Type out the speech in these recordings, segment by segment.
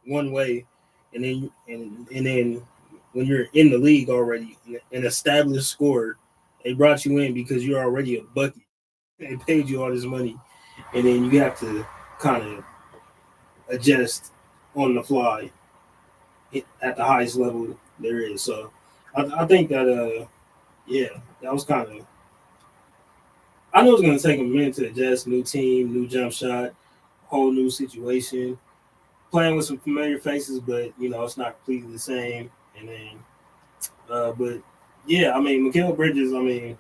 one way, and then when you're in the league already, an established scorer, they brought you in because you're already a bucket. They paid you all this money, and then you have to kind of adjust on the fly at the highest level there is. So I think that yeah, that was kind of. I know it's going to take a minute to adjust, new team, new jump shot, whole new situation, playing with some familiar faces, but it's not completely the same. And then, but yeah, I mean, Mikal Bridges. I mean,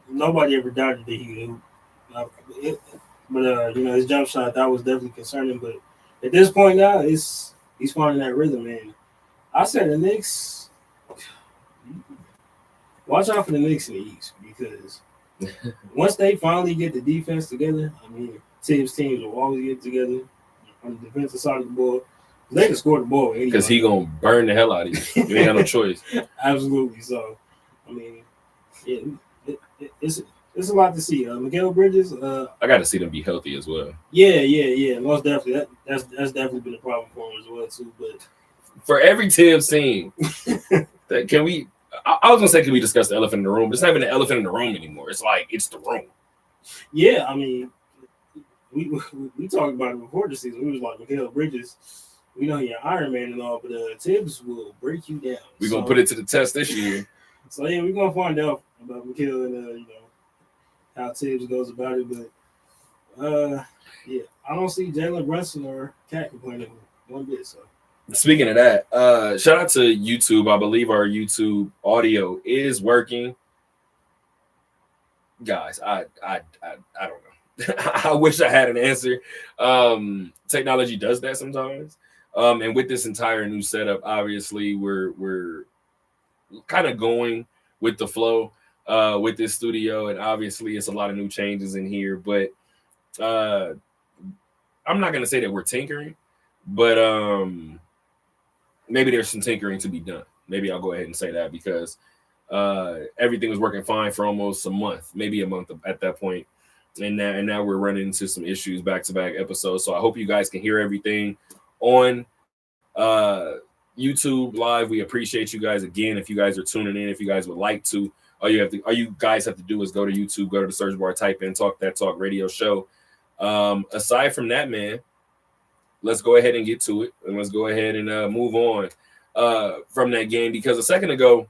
nobody ever doubted that he could hoop. It, but his jump shot that was definitely concerning. But at this point now, he's finding that rhythm. And I said the Knicks. Watch out for the Knicks in the East because once they finally get the defense together, I mean, teams will always get together on the defensive side of the ball. They can score the ball because he gonna burn the hell out of you. You ain't got no choice. Absolutely. So, I mean, yeah, it's a lot to see. Mikal Bridges. I got to see them be healthy as well. Yeah. Most definitely. That's definitely been a problem for him as well too. But for every Tibbs team, can we? I was gonna say, can we discuss the elephant in the room? But it's not even the elephant in the room anymore. It's like it's the room. Yeah, I mean, we talked about it before the season. We was like Mikal Bridges. We know he's an Iron Man and all, but Tibbs will break you down. We're gonna put it to the test this year. So yeah, we're gonna find out about Mikal and how Tibbs goes about it. But yeah, I don't see Jalen Brunson or Cat complaining one bit. So speaking of that, shout out to YouTube. I believe our YouTube audio is working. Guys, I don't know. I wish I had an answer. Technology does that sometimes. And with this entire new setup, obviously we're kind of going with the flow with this studio, and obviously it's a lot of new changes in here. But I'm not gonna say that we're tinkering, but maybe there's some tinkering to be done. Maybe I'll go ahead and say that because everything was working fine for almost a month, maybe a month at that point. And now we're running into some issues back-to-back episodes. So I hope you guys can hear everything on YouTube Live. We appreciate you guys again. If you guys are tuning in, if you guys would like to, all you guys have to do is go to YouTube, go to the search bar, type in Talk That Talk Radio Show. Aside from that, man, let's go ahead and get to it, and let's go ahead and move on from that game, because a second ago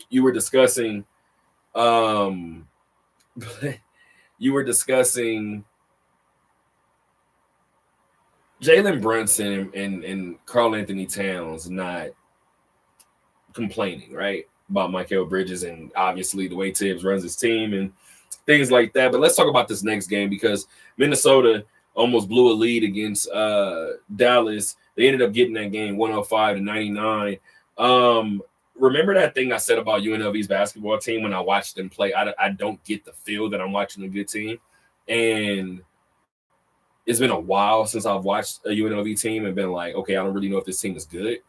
you were discussing Jalen Brunson and Karl-Anthony Towns not complaining, right, about Mikal Bridges and obviously the way Tibbs runs his team and things like that. But let's talk about this next game, because Minnesota almost blew a lead against Dallas. They ended up getting that game 105-99. Remember that thing I said about UNLV's basketball team when I watched them play? I don't get the feel that I'm watching a good team. And it's been a while since I've watched a UNLV team and been like, okay, I don't really know if this team is good.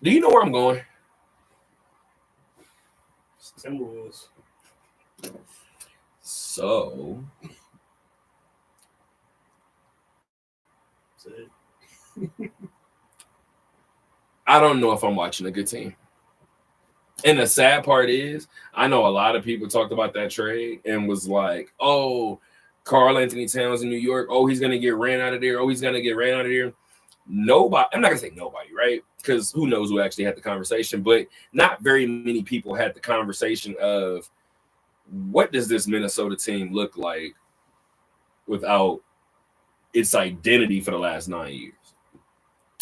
Do you know where I'm going? Timberwolves. So I don't know if I'm watching a good team. And the sad part is, I know a lot of people talked about that trade and was like, oh, Karl-Anthony Towns in New York, oh, he's going to get ran out of there. Oh, he's going to get ran out of there. Nobody, I'm not going to say nobody, right? Because who knows who actually had the conversation, but not very many people had the conversation of what does this Minnesota team look like without its identity for the last 9 years.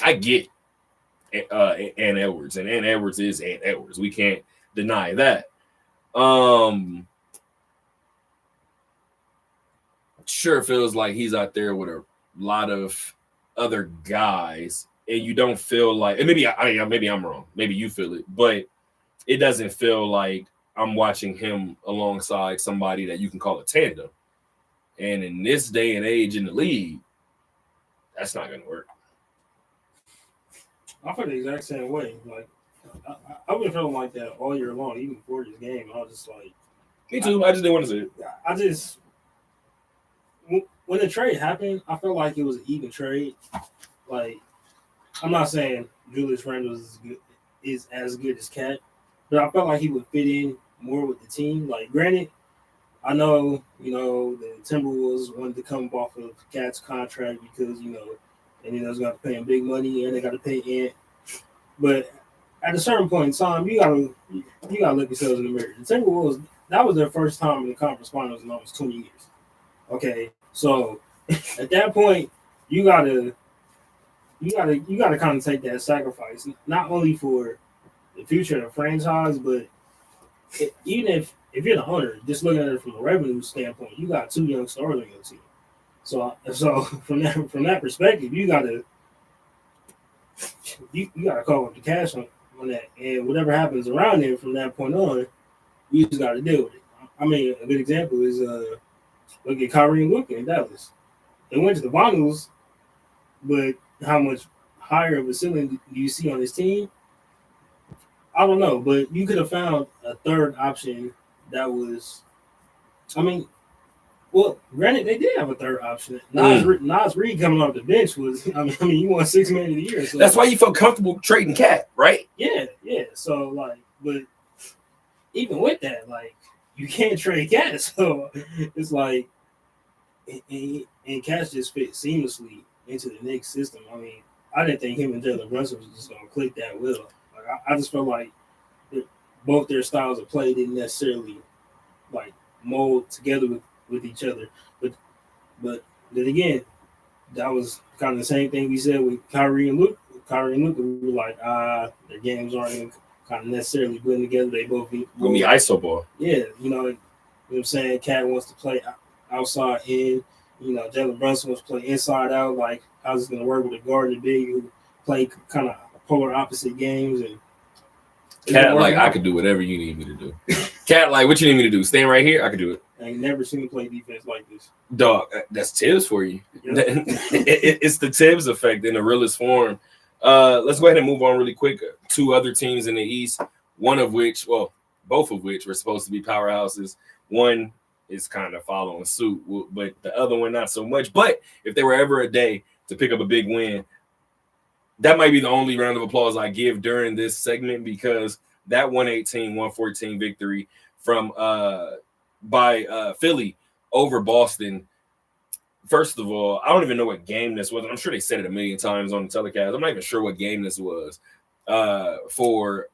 I get Ant Edwards, and Ant Edwards is Ant Edwards. We can't deny that. Sure feels like he's out there with a lot of other guys, and you don't feel like, and maybe I'm wrong. Maybe you feel it, but it doesn't feel like I'm watching him alongside somebody that you can call a tandem. And in this day and age in the league, that's not going to work. I feel the exact same way. Like I've been feeling like that all year long, even before this game. I was just like, me too. I just didn't want to say it. I just when the trade happened, I felt like it was an even trade. Like, I'm not saying Julius Randle is as good as Cat, but I felt like he would fit in more with the team. Like, granted, I know, the Timberwolves wanted to come off of Cat's contract because, and they was going to pay him big money and they got to pay Ant. But at a certain point in time, you gotta look yourselves in the mirror. The Timberwolves, that was their first time in the conference finals in almost 20 years. Okay, so at that point, you gotta kind of take that sacrifice, not only for the future of the franchise, but even if you're the owner, just looking at it from a revenue standpoint, you got 2 young stars on your team. So from that perspective, you gotta call up the cash on that, and whatever happens around there from that point on, you just got to deal with it. I mean, a good example is look at Kyrie and Luka in Dallas. They went to the finals, but how much higher of a ceiling do you see on this team? I don't know, but you could have found a third option that was. I mean, well, granted, they did have a third option. Nas Reed coming off the bench was. I mean, you won 6 Man of the Year. So that's why you felt comfortable trading Cat, right? Yeah. So but even with that, you can't trade Cat. So it's like, and Cat just fit seamlessly into the Knicks system. I mean, I didn't think him and Jalen Brunson was just gonna click that well. I just felt like both their styles of play didn't necessarily mold together with each other. But then again, that was kind of the same thing we said with Kyrie and Luka. We were like, their games aren't even kind of necessarily blend together. They both be ISO ball. Yeah, you know what I'm saying? Cat wants to play outside in. Jalen Brunson wants to play inside out. Like, how's it going to work with a guard and big who play kind of polar opposite games? And Cat, I could do whatever you need me to do. Cat, what you need me to do? Stand right here? I could do it. I ain't never seen him play defense like this. Dog, that's Tibbs for you. Yep. It's the Tibbs effect in the realest form. Let's go ahead and move on really quick. 2 other teams in the East, both of which were supposed to be powerhouses. One is kind of following suit, but the other one not so much. But if there were ever a day to pick up a big win, that might be the only round of applause I give during this segment, because that 118-114 victory from by Philly over Boston. First of all, I don't even know what game this was. I'm sure they said it a million times on the telecast. I'm not even sure what game this was for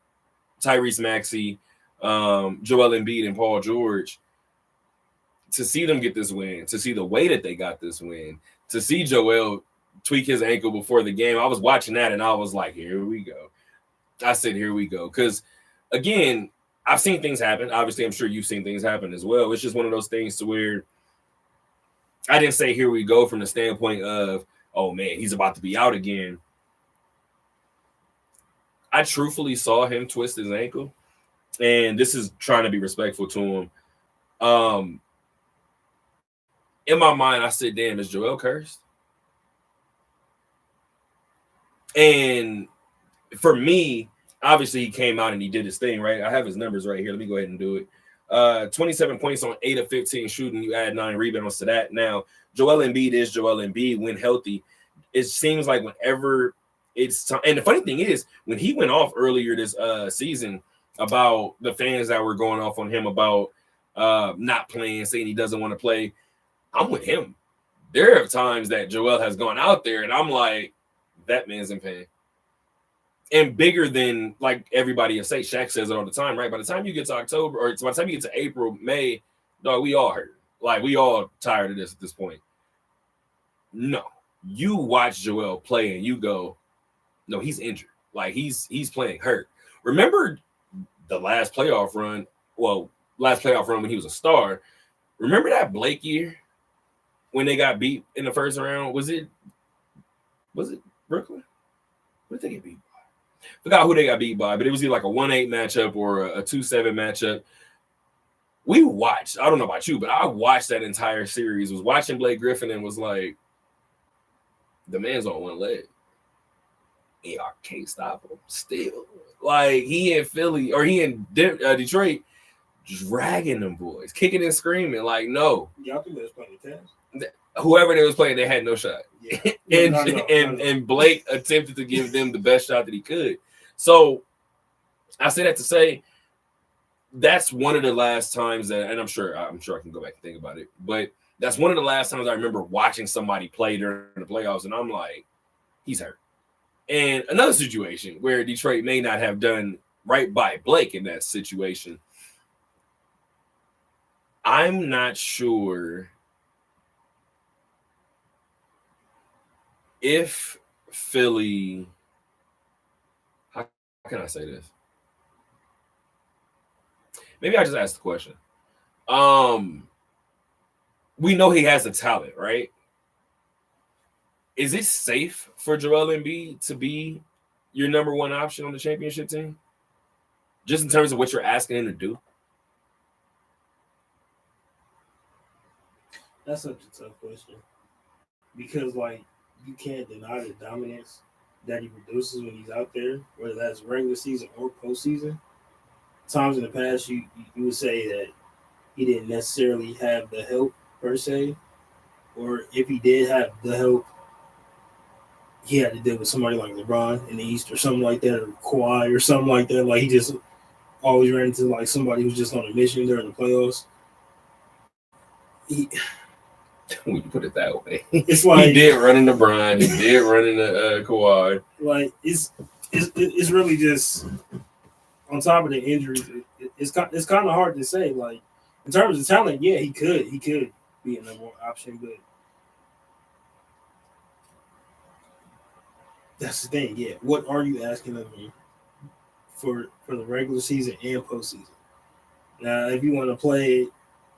Tyrese Maxey, Joel Embiid, and Paul George. To see them get this win, to see the way that they got this win, to see Joel tweak his ankle before the game, I was watching that and I was like, here we go. I said, here we go. Because, again, I've seen things happen. Obviously, I'm sure you've seen things happen as well. It's just one of those things to where I didn't say here we go from the standpoint of, oh, man, he's about to be out again. I truthfully saw him twist his ankle, and this is trying to be respectful to him. In my mind, I said, damn, is Joel cursed? And for me, obviously, he came out and he did his thing, right? I have his numbers right here. Let me go ahead and do it. 27 points on 8 of 15 shooting. You add 9 rebounds to that. Now, Joel Embiid is Joel Embiid when healthy. It seems like whenever it's time. And the funny thing is, when he went off earlier this season about the fans that were going off on him about not playing, saying he doesn't want to play, I'm with him. There are times that Joel has gone out there and I'm like, that man's in pain. And bigger than everybody will say. Shaq says it all the time, right? By the time you get to October, or by the time you get to April, May, dog, we all hurt. We all tired of this at this point. No. You watch Joel play and you go, no, he's injured. He's playing hurt. Remember the last playoff run when he was a star. Remember that Blake year when they got beat in the first round? Was it Brooklyn? What did they get beat by? Forgot who they got beat by, but it was either a 1-8 matchup or a 2-7 matchup. We watched, I don't know about you, but I watched that entire series, was watching Blake Griffin and was like, the man's on one leg. And I can't stop him still. He in Philly, or he in Detroit, dragging them boys, kicking and screaming. No. Y'all think that's playing the Cavs? whoever they was playing, they had no shot. Yeah. And Blake attempted to give them the best shot that he could. So I say that to say that's one of the last times that, and I'm sure I can go back and think about it, but that's one of the last times I remember watching somebody play during the playoffs, and I'm like, he's hurt. And another situation where Detroit may not have done right by Blake in that situation. I'm not sure if Philly, how can I say this? Maybe I just asked the question. We know he has the talent, right? Is it safe for Joel Embiid to be your number one option on the championship team? Just in terms of what you're asking him to do? That's such a tough question. Because, like, you can't deny the dominance that he produces when he's out there, whether that's regular season or postseason. Times in the past, you would say that he didn't necessarily have the help, per se. Or if he did have the help, he had to deal with somebody like LeBron in the East or something like that, or Kawhi or something like that. Like, he just always ran into, like, somebody who's just on a mission during the playoffs. When you put it that way, it's like he did run into Brian, he did run into Kawhi. Like it's really just on top of the injuries. It's kind of hard to say. Like in terms of talent, yeah, he could be a number one option, but that's the thing. Yeah, what are you asking of him for the regular season and postseason? Now, if you want to play it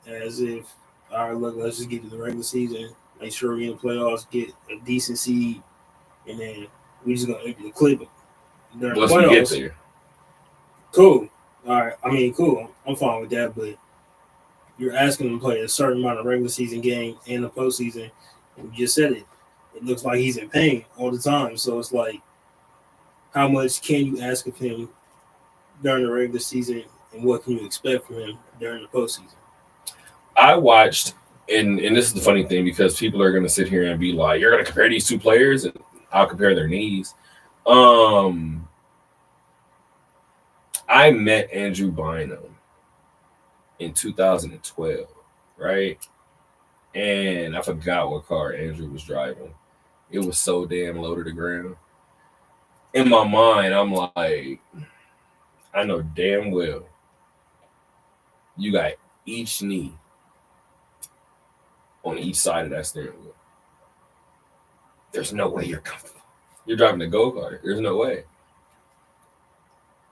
as if, all right, look, let's just get to the regular season, make sure we're in the playoffs, get a decent seed, and then we're just gonna empty the clip during the playoffs. Get there. Cool. All right. I mean, cool. I'm fine with that, but you're asking him to play a certain amount of regular season game and the postseason. You just said it. It looks like he's in pain all the time. So it's like, how much can you ask of him during the regular season, and what can you expect from him during the postseason? I watched, and this is the funny thing, because people are going to sit here and be like, you're going to compare these two players, and I'll compare their knees. I met Andrew Bynum in 2012, right? And I forgot what car Andrew was driving. It was so damn low to the ground. In my mind, I'm like, I know damn well you got each knee on each side of that steering wheel. There's no way you're comfortable. You're driving a go-kart. There's no way.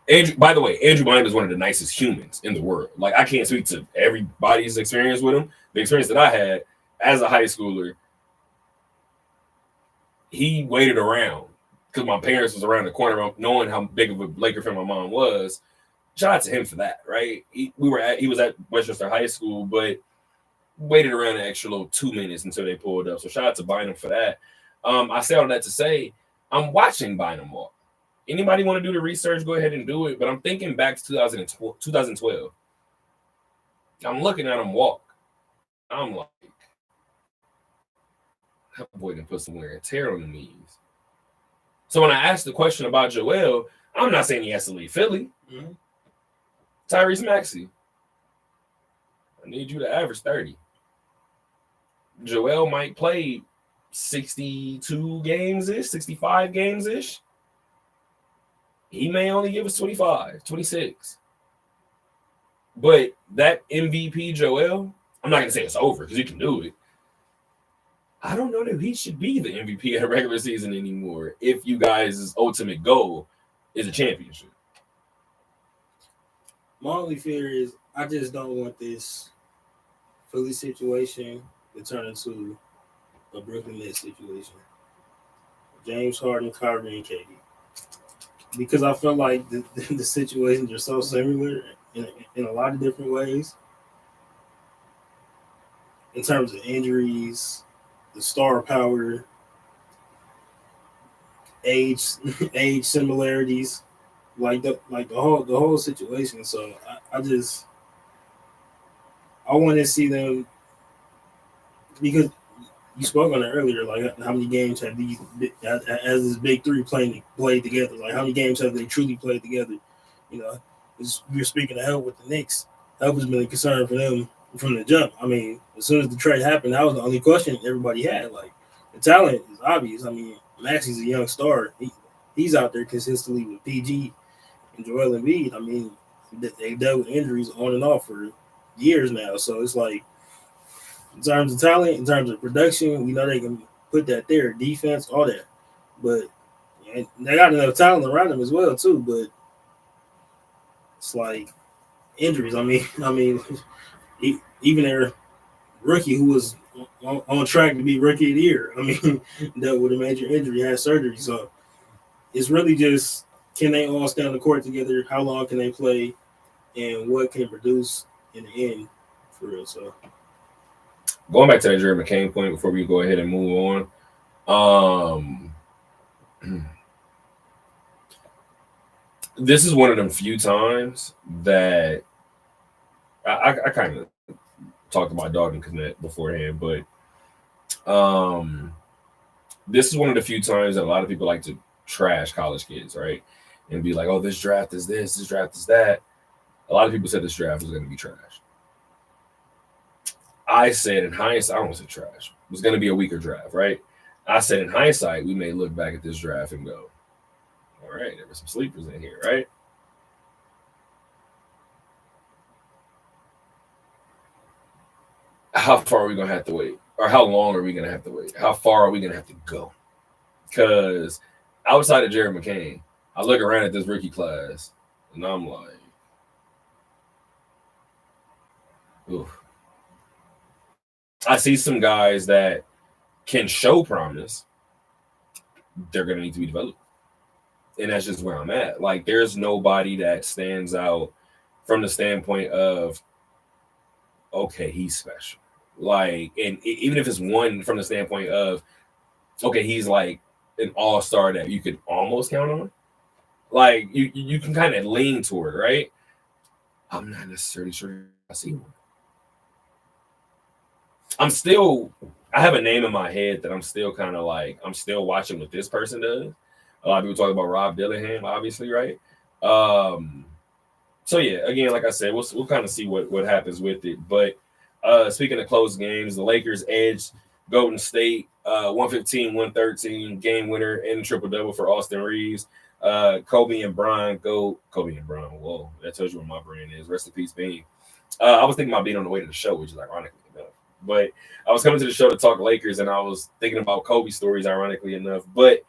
Andrew, by the way, Andrew Bynum is one of the nicest humans in the world. Like, I can't speak to everybody's experience with him. The experience that I had as a high schooler, he waited around because my parents was around the corner, knowing how big of a Laker fan my mom was. Shout out to him for that, right? He was at Westchester High School, but waited around an extra little 2 minutes until they pulled up. So shout out to Bynum for that. I say all that to say, I'm watching Bynum walk. Anybody want to do the research, go ahead and do it. But I'm thinking back to 2012. I'm looking at him walk. I'm like, that boy done put some wear and tear on the knees. So when I asked the question about Joel, I'm not saying he has to leave Philly. Mm-hmm. Tyrese Maxey, I need you to average 30. Joel might play 62 games-ish, 65 games-ish. He may only give us 25, 26. But that MVP Joel, I'm not going to say it's over because he can do it. I don't know that he should be the MVP of the regular season anymore if you guys' ultimate goal is a championship. My only fear is I just don't want this Philly situation to turn into a Brooklyn Nets situation. James Harden, Kyrie, and KD. Because I feel like the situations are so similar in a lot of different ways. In terms of injuries, the star power, age similarities, like the whole situation. So I want to see them, because you spoke on it earlier. Like, how many games have these as this big three played together? Like, how many games have they truly played together? You know, you're speaking of help with the Knicks. Help has been a concern for them from the jump. I mean, as soon as the trade happened, that was the only question everybody had. Like, the talent is obvious. I mean, Maxi's a young star. He's out there consistently with PG and Joel Embiid. I mean, they dealt with injuries on and off for years now. So it's like, in terms of talent, in terms of production, we know they can put that there. Defense, all that. But they got enough talent around them as well, too. But it's like injuries. I mean, even their rookie who was on track to be rookie of the year, I mean, dealt with a major injury, had surgery. So it's really just, can they all stay on the court together? How long can they play? And what can produce in the end for real? So going back to that Jerry McCain point before we go ahead and move on. This is one of them few times that I kind of talked about Dalton Knecht beforehand, but this is one of the few times that a lot of people like to trash college kids, right? And be like, oh, this draft is this draft is that. A lot of people said this draft was going to be trash. I said in hindsight, I don't want to say trash. It was going to be a weaker draft, right? I said in hindsight, we may look back at this draft and go, all right, there were some sleepers in here, right? How far are we going to have to wait? Or how long are we going to have to wait? How far are we going to have to go? Because outside of Jared McCain, I look around at this rookie class and I'm like, oof. I see some guys that can show promise. They're going to need to be developed. And that's just where I'm at. Like, there's nobody that stands out from the standpoint of, okay, he's special. Like, and even if it's one from the standpoint of, okay, he's like an all-star that you could almost count on. Like, you can kind of lean toward, right? I'm not necessarily sure I see one. I have a name in my head that I'm still kind of like, I'm still watching what this person does. A lot of people talk about Rob Dillingham, obviously, right? So yeah, again, like I said, we'll kind of see what happens with it. But speaking of close games, the Lakers edged Golden State 115-113, game winner and triple-double for Austin Reeves. Kobe and Bron. Whoa, that tells you where my brain is. Rest in peace, Bean. I was thinking about being on the way to the show, which is ironically enough. But I was coming to the show to talk Lakers, and I was thinking about Kobe stories, ironically enough. But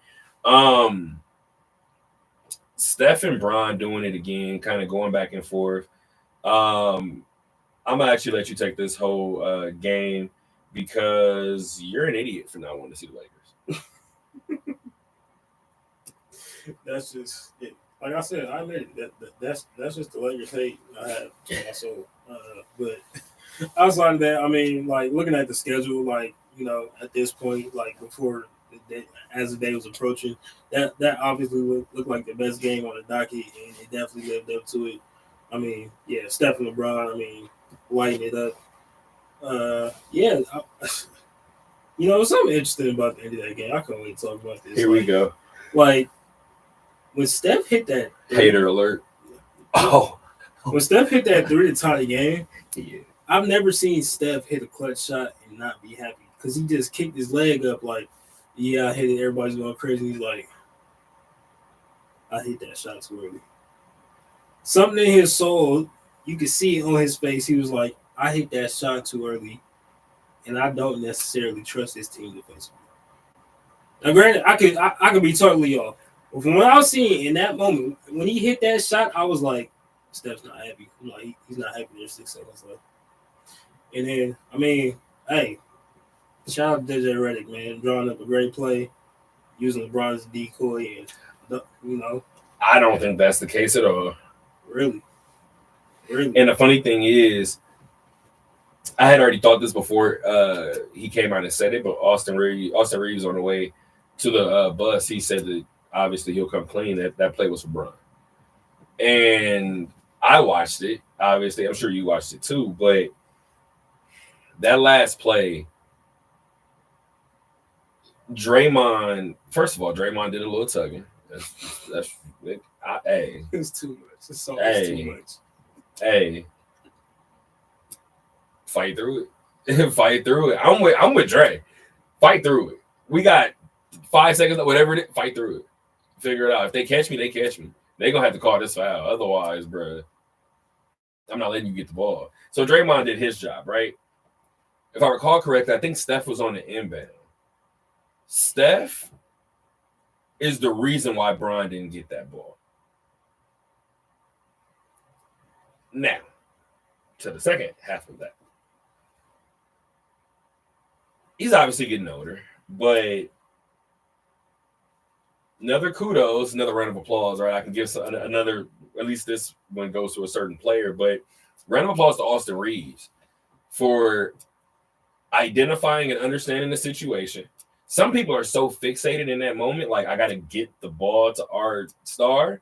Steph and Bron doing it again, kind of going back and forth. I'm gonna actually let you take this whole game because you're an idiot for not wanting to see the Lakers. That's just it. Like I said, I admit it. That's just the Lakers hate I have to my soul. But outside of that, I mean, like looking at the schedule, like at this point, like before as the day was approaching, that obviously looked like the best game on the docket, and it definitely lived up to it. I mean, yeah, Steph and LeBron, I mean, lighting it up. Yeah, something interesting about the end of that game. I can't wait to talk about this. Here we go. Like when Steph hit that hater alert. Oh, when Steph hit that three to tie the game, yeah. I've never seen Steph hit a clutch shot and not be happy because he just kicked his leg up like, yeah, I hit it. Everybody's going crazy. He's like, I hit that shot too early. Something in his soul, you could see it on his face. He was like, I hit that shot too early, and I don't necessarily trust this team defensively. Now, granted, I could be totally off. But from what I was seeing in that moment, when he hit that shot, I was like, Steph's not happy. I'm like, he's not happy. There's 6 seconds left. And then, I mean, hey, shout out to DJ Redick, man, drawing up a great play, using LeBron as a decoy, and I don't think that's the case at all. Really. And the funny thing is, I had already thought this before he came out and said it, but Austin Reeves on the way to the bus, he said that obviously he'll come clean. That play was for Bron. And I watched it. Obviously, I'm sure you watched it too. But that last play, Draymond, first of all, Draymond did a little tugging. Hey, It's too much. It's always too much. Hey, fight through it. Fight through it. I'm with Dre. Fight through it. We got 5 seconds, whatever it is, fight through it. Figure it out. If they catch me, they catch me. They gonna have to call this foul. Otherwise, bruh, I'm not letting you get the ball. So Draymond did his job, right? If I recall correctly, I think Steph was on the inbound. Steph is the reason why Bron didn't get that ball. Now, to the second half of that. He's obviously getting older, but another kudos, another round of applause, right? I can give another, at least this one goes to a certain player, but round of applause to Austin Reeves for identifying and understanding the situation. Some people are so fixated in that moment, like, I got to get the ball to our star.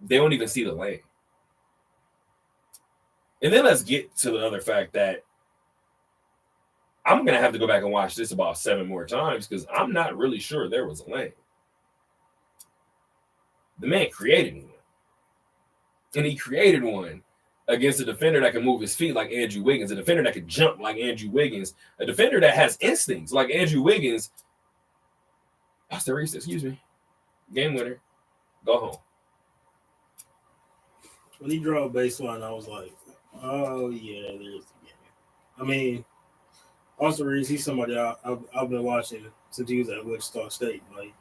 They don't even see the lane. And then let's get to the other fact that I'm going to have to go back and watch this about 7 more times because I'm not really sure there was a lane. The man created one. And he created one against a defender that can move his feet like Andrew Wiggins, a defender that can jump like Andrew Wiggins, a defender that has instincts like Andrew Wiggins. Austin Reeves, excuse me. Game winner. Go home. When he drew a baseline, I was like, oh, yeah, there's the game. I mean, Austin Reeves, he's somebody I've been watching since he was at Wichita State. Like,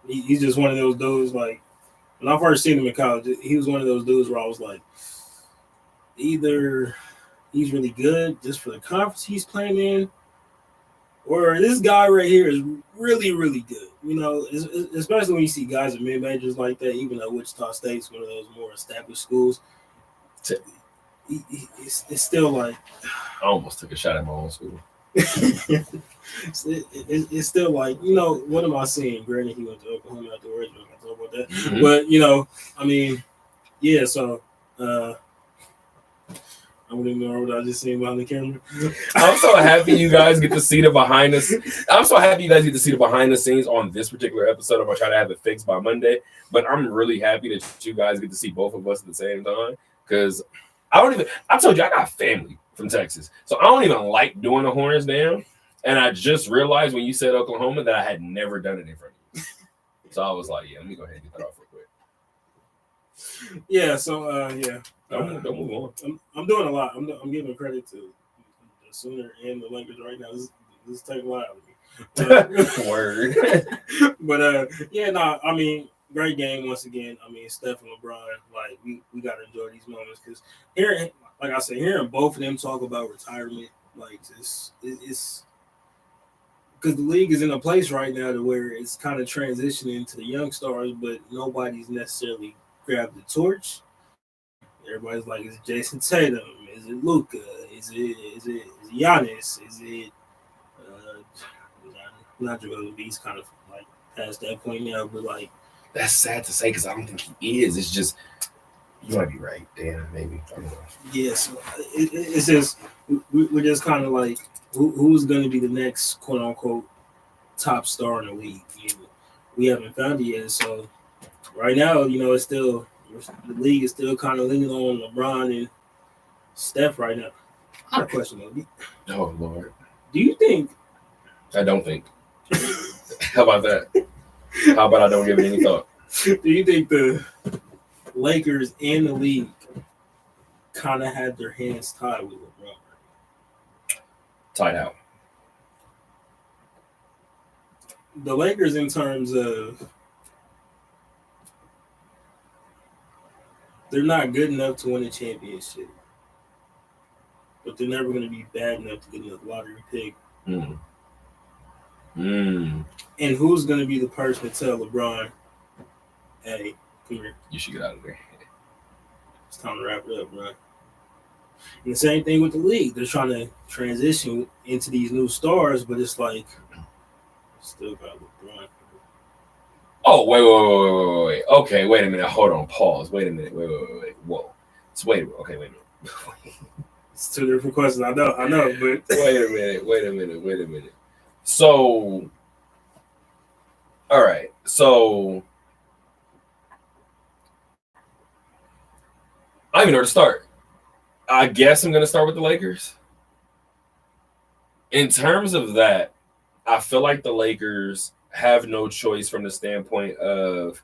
he's just one of those dudes, like, when I first seen him in college, he was one of those dudes where I was like, either he's really good just for the conference he's playing in, or this guy right here is really, really good. You know, especially when you see guys at mid-majors like that, even though Wichita State's one of those more established schools, it's still like... I almost took a shot at my own school. It's still like, you know, what am I seeing? Granted, he went to Oklahoma afterwards, but I can talk about that. Mm-hmm. But, you know, I mean, yeah, so I wouldn't know what I just seen behind the camera. I'm so happy you guys get to see the behind the I'm so happy you guys get to see the behind the scenes on this particular episode. I'm gonna try to have it fixed by Monday. But I'm really happy that you guys get to see both of us at the same time. Because I told you I got family from Texas. So I don't even like doing the Hornets down. And I just realized when you said Oklahoma that I had never done it in front of you. So I was like, yeah, let me go ahead and get that off real quick. Yeah, so yeah. Don't move on. I'm doing a lot. I'm giving credit to the Sooner and the Lakers right now. This takes a lot out of me. Word. But yeah, no, I mean, great game once again. I mean, Steph and LeBron, like we gotta enjoy these moments because like I said, hearing both of them talk about retirement, like it's because the league is in a place right now to where it's kind of transitioning to the young stars, but nobody's necessarily grabbed the torch. Everybody's like, is it Jason Tatum? Is it Luka? Is it Giannis? Is it not Joel Embiid's kind of like past that point now, but like that's sad to say because I don't think he is. It's just you might be right, Dan. Maybe I don't know. Yeah, so it's just we're just kind of like who's going to be the next quote unquote top star in the league. You know, we haven't found it yet. So right now, you know, it's still the league is still kind of leaning on LeBron and Steph right now. I got a question though. Oh Lord, do you think? I don't think. How about that? How about I don't give it any thought? Do you think the Lakers and the league kind of had their hands tied with LeBron? Tied out. The Lakers, in terms of they're not good enough to win a championship, but they're never going to be bad enough to get a lottery pick. And who's going to be the person to tell LeBron, hey, come here. You should get out of there. It's time to wrap it up, bro. And the same thing with the league. They're trying to transition into these new stars, but it's like, still got LeBron. Oh, wait. Okay, wait a minute. Hold on. Pause. Wait a minute. Wait. Whoa. Wait a minute. It's two different questions. I know, but wait a minute. So All right. So I don't even know where to start. I guess I'm going to start with the Lakers. In terms of that, I feel like the Lakers have no choice from the standpoint of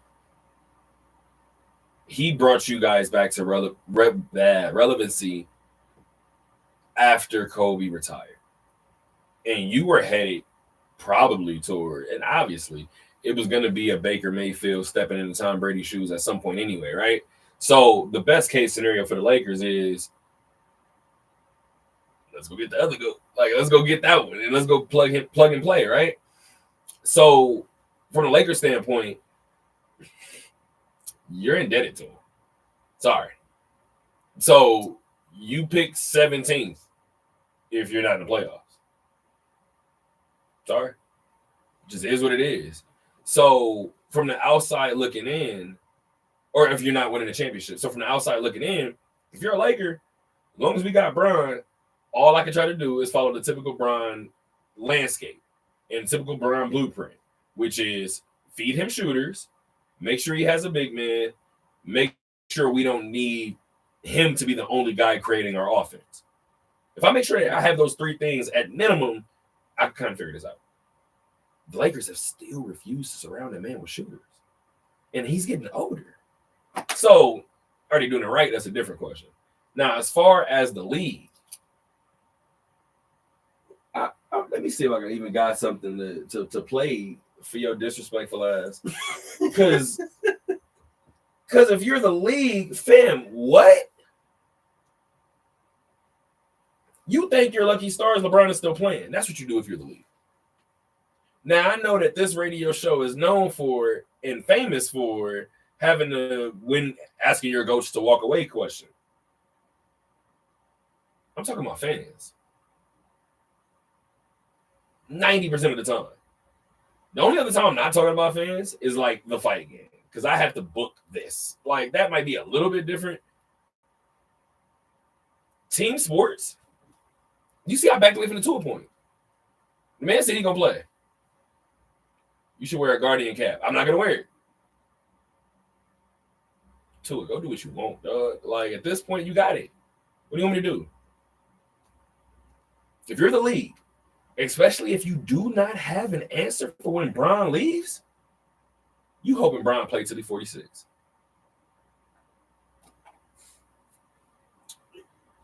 he brought you guys back to relevancy after Kobe retired. And you were headed probably toward, and obviously it was going to be a Baker Mayfield stepping into Tom Brady's shoes at some point anyway, right? So the best case scenario for the Lakers is let's go get the other go. Like, let's go get that one and let's go plug and play, right? So from the Lakers standpoint, you're indebted to him. Sorry. So you pick 17th if you're not in the playoffs. Sorry. Just is what it is. So from the outside looking in, or if you're not winning the championship. So from the outside looking in, if you're a Laker, as long as we got Bron, all I can try to do is follow the typical Bron landscape and typical Bron blueprint, which is feed him shooters, make sure he has a big man, make sure we don't need him to be the only guy creating our offense. If I make sure that I have those three things at minimum, I can kind of figure this out. The Lakers have still refused to surround that man with shooters. And he's getting older. So, are they doing it right? That's a different question. Now, as far as the league, let me see if I can even got something to play for your disrespectful ass. Because if you're the league, fam, what? You think your lucky stars LeBron is still playing. That's what you do if you're the league. Now, I know that this radio show is known for and famous for having the when asking your coach to walk away question. I'm talking about fans. 90% of the time. The only other time I'm not talking about fans is like the fight game because I have to book this. Like that might be a little bit different. Team sports. You see, I backed away from the Tua point. The man said he gonna play. You should wear a Guardian cap. I'm not gonna wear it. Tua, go do what you want, dog. Like at this point, you got it. What do you want me to do? If you're the league, especially if you do not have an answer for when Bron leaves, you hoping Bron play till he's 46.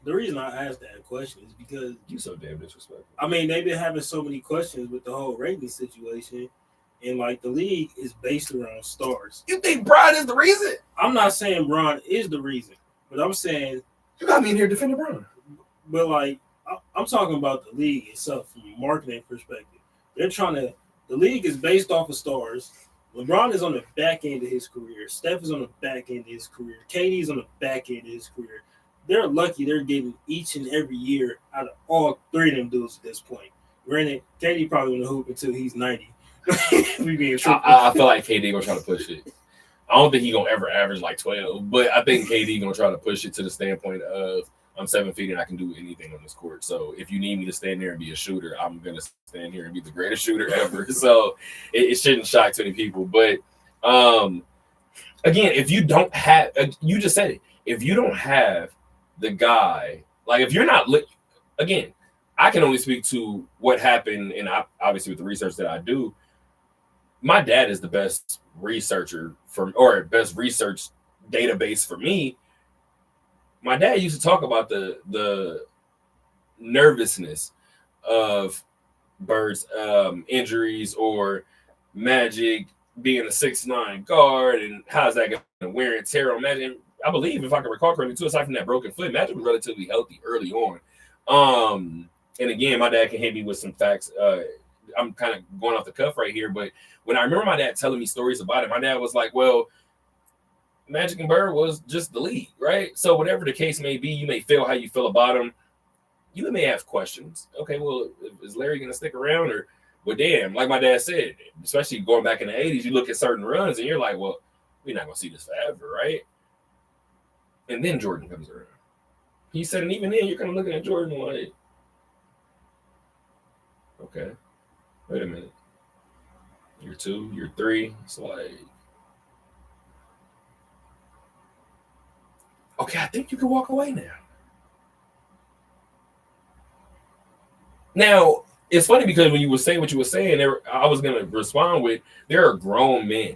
The reason I asked that question is because you so damn disrespectful. I mean, they've been having so many questions with the whole rating situation, and like the league is based around stars. You think Bron is the reason? I'm not saying Bron is the reason, but I'm saying you got me in here defending Bron. But like, I'm talking about the league itself from a marketing perspective. They're trying to. The league is based off of stars. LeBron is on the back end of his career. Steph is on the back end of his career. KD is on the back end of his career. They're lucky they're getting each and every year out of all three of them dudes at this point. Granted, KD probably won't hoop until he's 90. We being I feel like KD gonna try to push it. I don't think he's gonna ever average like 12, but I think KD gonna try to push it to the standpoint of I'm 7 feet and I can do anything on this court. So if you need me to stand there and be a shooter, I'm gonna stand here and be the greatest shooter ever. So it shouldn't shock too many people. But again, if you don't have, you just said it. If you don't have the guy, like if you're not, again, I can only speak to what happened, and obviously with the research that I do, my dad is the best researcher or best research database for me. My dad used to talk about the nervousness of Bird's injuries or Magic being a 6'9" guard and how's that going to wear and tear on Magic. I believe, if I can recall correctly, too, aside from that broken foot, Magic was relatively healthy early on. And again, my dad can hit me with some facts. I'm kind of going off the cuff right here, but when I remember my dad telling me stories about it, my dad was like, well, Magic and Bird was just the league, right? So whatever the case may be, you may feel how you feel about him. You may have questions. Okay, well, is Larry going to stick around? Or, well, damn, like my dad said, especially going back in the 80s, you look at certain runs and you're like, well, we're not going to see this forever, right? And then Jordan comes around. He said, and even then, you're kind of looking at Jordan like, okay, wait a minute. year 2, year 3. It's like, okay, I think you can walk away now. Now, it's funny because when you were saying what you were saying, I was going to respond with, there are grown men,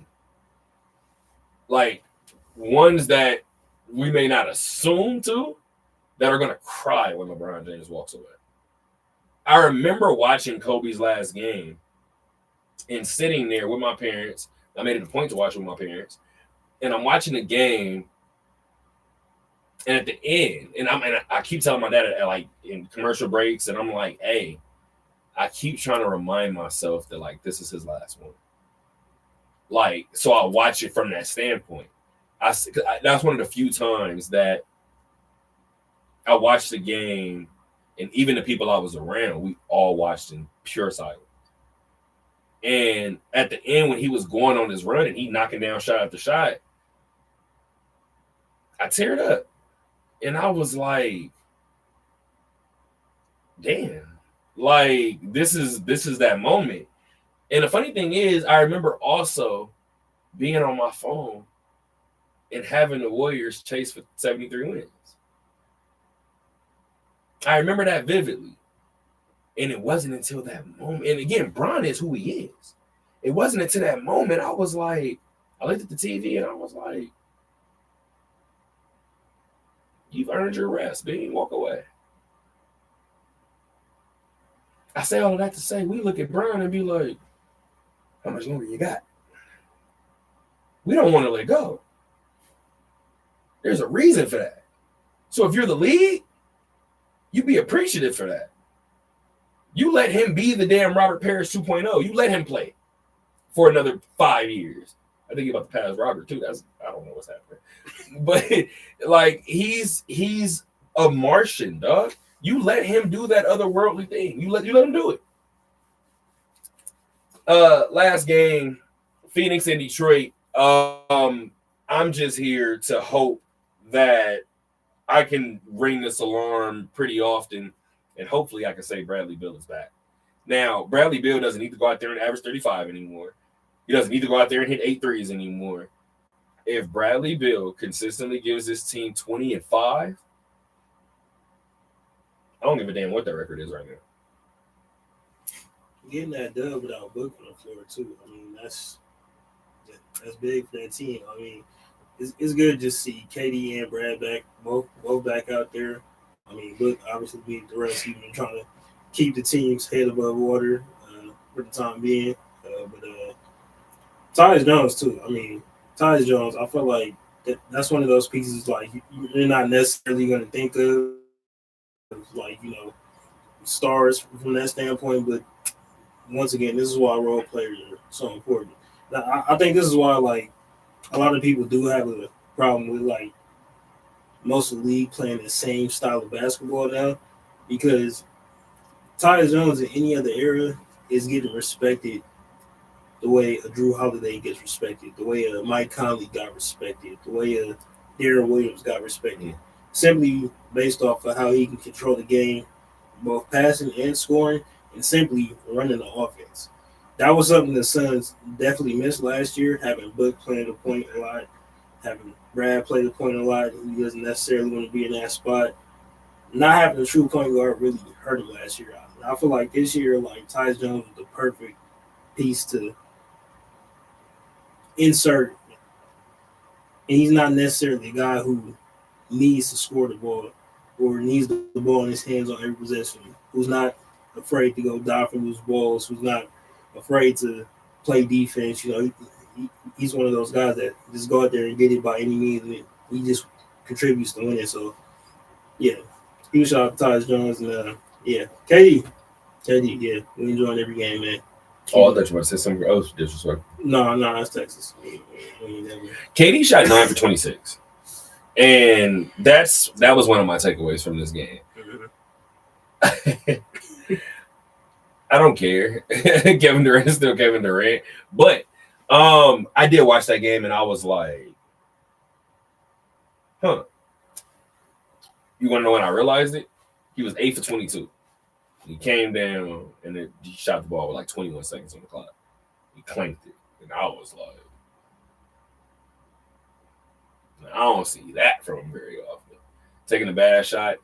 like ones that we may not assume to, that are going to cry when LeBron James walks away. I remember watching Kobe's last game and sitting there with my parents. I made it a point to watch with my parents. And I'm watching the game. And at the end, and I keep telling my dad at like in commercial breaks, and I'm like, hey, I keep trying to remind myself that like this is his last one. Like, so I watch it from that standpoint. That's one of the few times that I watched the game, and even the people I was around, we all watched in pure silence. And at the end, when he was going on his run and he knocking down shot after shot, I teared up. And I was like, damn, like this is that moment. And the funny thing is, I remember also being on my phone and having the Warriors chase for 73 wins. I remember that vividly. And it wasn't until that moment. And again, Bron is who he is. It wasn't until that moment I was like, I looked at the TV and I was like, you've earned your rest, B. Walk away. I say all of that to say, we look at Bron and be like, how much longer you got? We don't want to let go. There's a reason for that. So if you're the league, you be appreciative for that. You let him be the damn Robert Parrish 2.0. You let him play for another 5 years. I think he's about to pass Robert too. I don't know what's happening. But like he's a Martian, dog. You let him do that otherworldly thing. You let him do it. Last game, Phoenix and Detroit. I'm just here to hope that I can ring this alarm pretty often, and hopefully I can say Bradley Beal is back. Now, Bradley Beal doesn't need to go out there and average 35 anymore. He doesn't need to go out there and hit 8 threes anymore. If Bradley Beal consistently gives this team 20-5, I don't give a damn what their record is right now. Getting that dub without Book on the floor too. I mean, that's big for that team. I mean, it's good to see KD and Brad back, both back out there. I mean, Book obviously beat the rest, even trying to keep the team's head above water for the time being. But Tyus Jones too. I mean, Tyus Jones, I feel like that's one of those pieces like you're not necessarily going to think of like, you know, stars from that standpoint. But once again, this is why role players are so important. Now, I think this is why like a lot of people do have a problem with like most of the league playing the same style of basketball now, because Tyus Jones in any other era is getting respected the way a Drew Holiday gets respected, the way a Mike Conley got respected, the way a Darren Williams got respected, simply based off of how he can control the game, both passing and scoring, and simply running the offense. That was something the Suns definitely missed last year, having Book playing the point a lot, having Brad play the point a lot. He doesn't necessarily want to be in that spot. Not having a true point guard really hurt him last year. I feel like this year, like Tyus Jones was the perfect piece to insert. And he's not necessarily a guy who needs to score the ball or needs the ball in his hands on every possession, who's not afraid to go dive for loose balls, who's not afraid to play defense. You know, he's one of those guys that just go out there and get it by any means, and he just contributes to winning. So, yeah, huge shout out to Tyus Jones. And, yeah, KD, yeah, we enjoying every game, man. Oh, I thought you were going to say something else disrespectful. No, that's Texas. KD shot 9 for 26. And that was one of my takeaways from this game. Mm-hmm. I don't care. Kevin Durant is still Kevin Durant. But I did watch that game and I was like, huh. You want to know when I realized it? He was 8 for 22. He came down and he shot the ball with like 21 seconds on the clock. He clanked it. And I was like, I don't see that from him very often. Taking a bad shot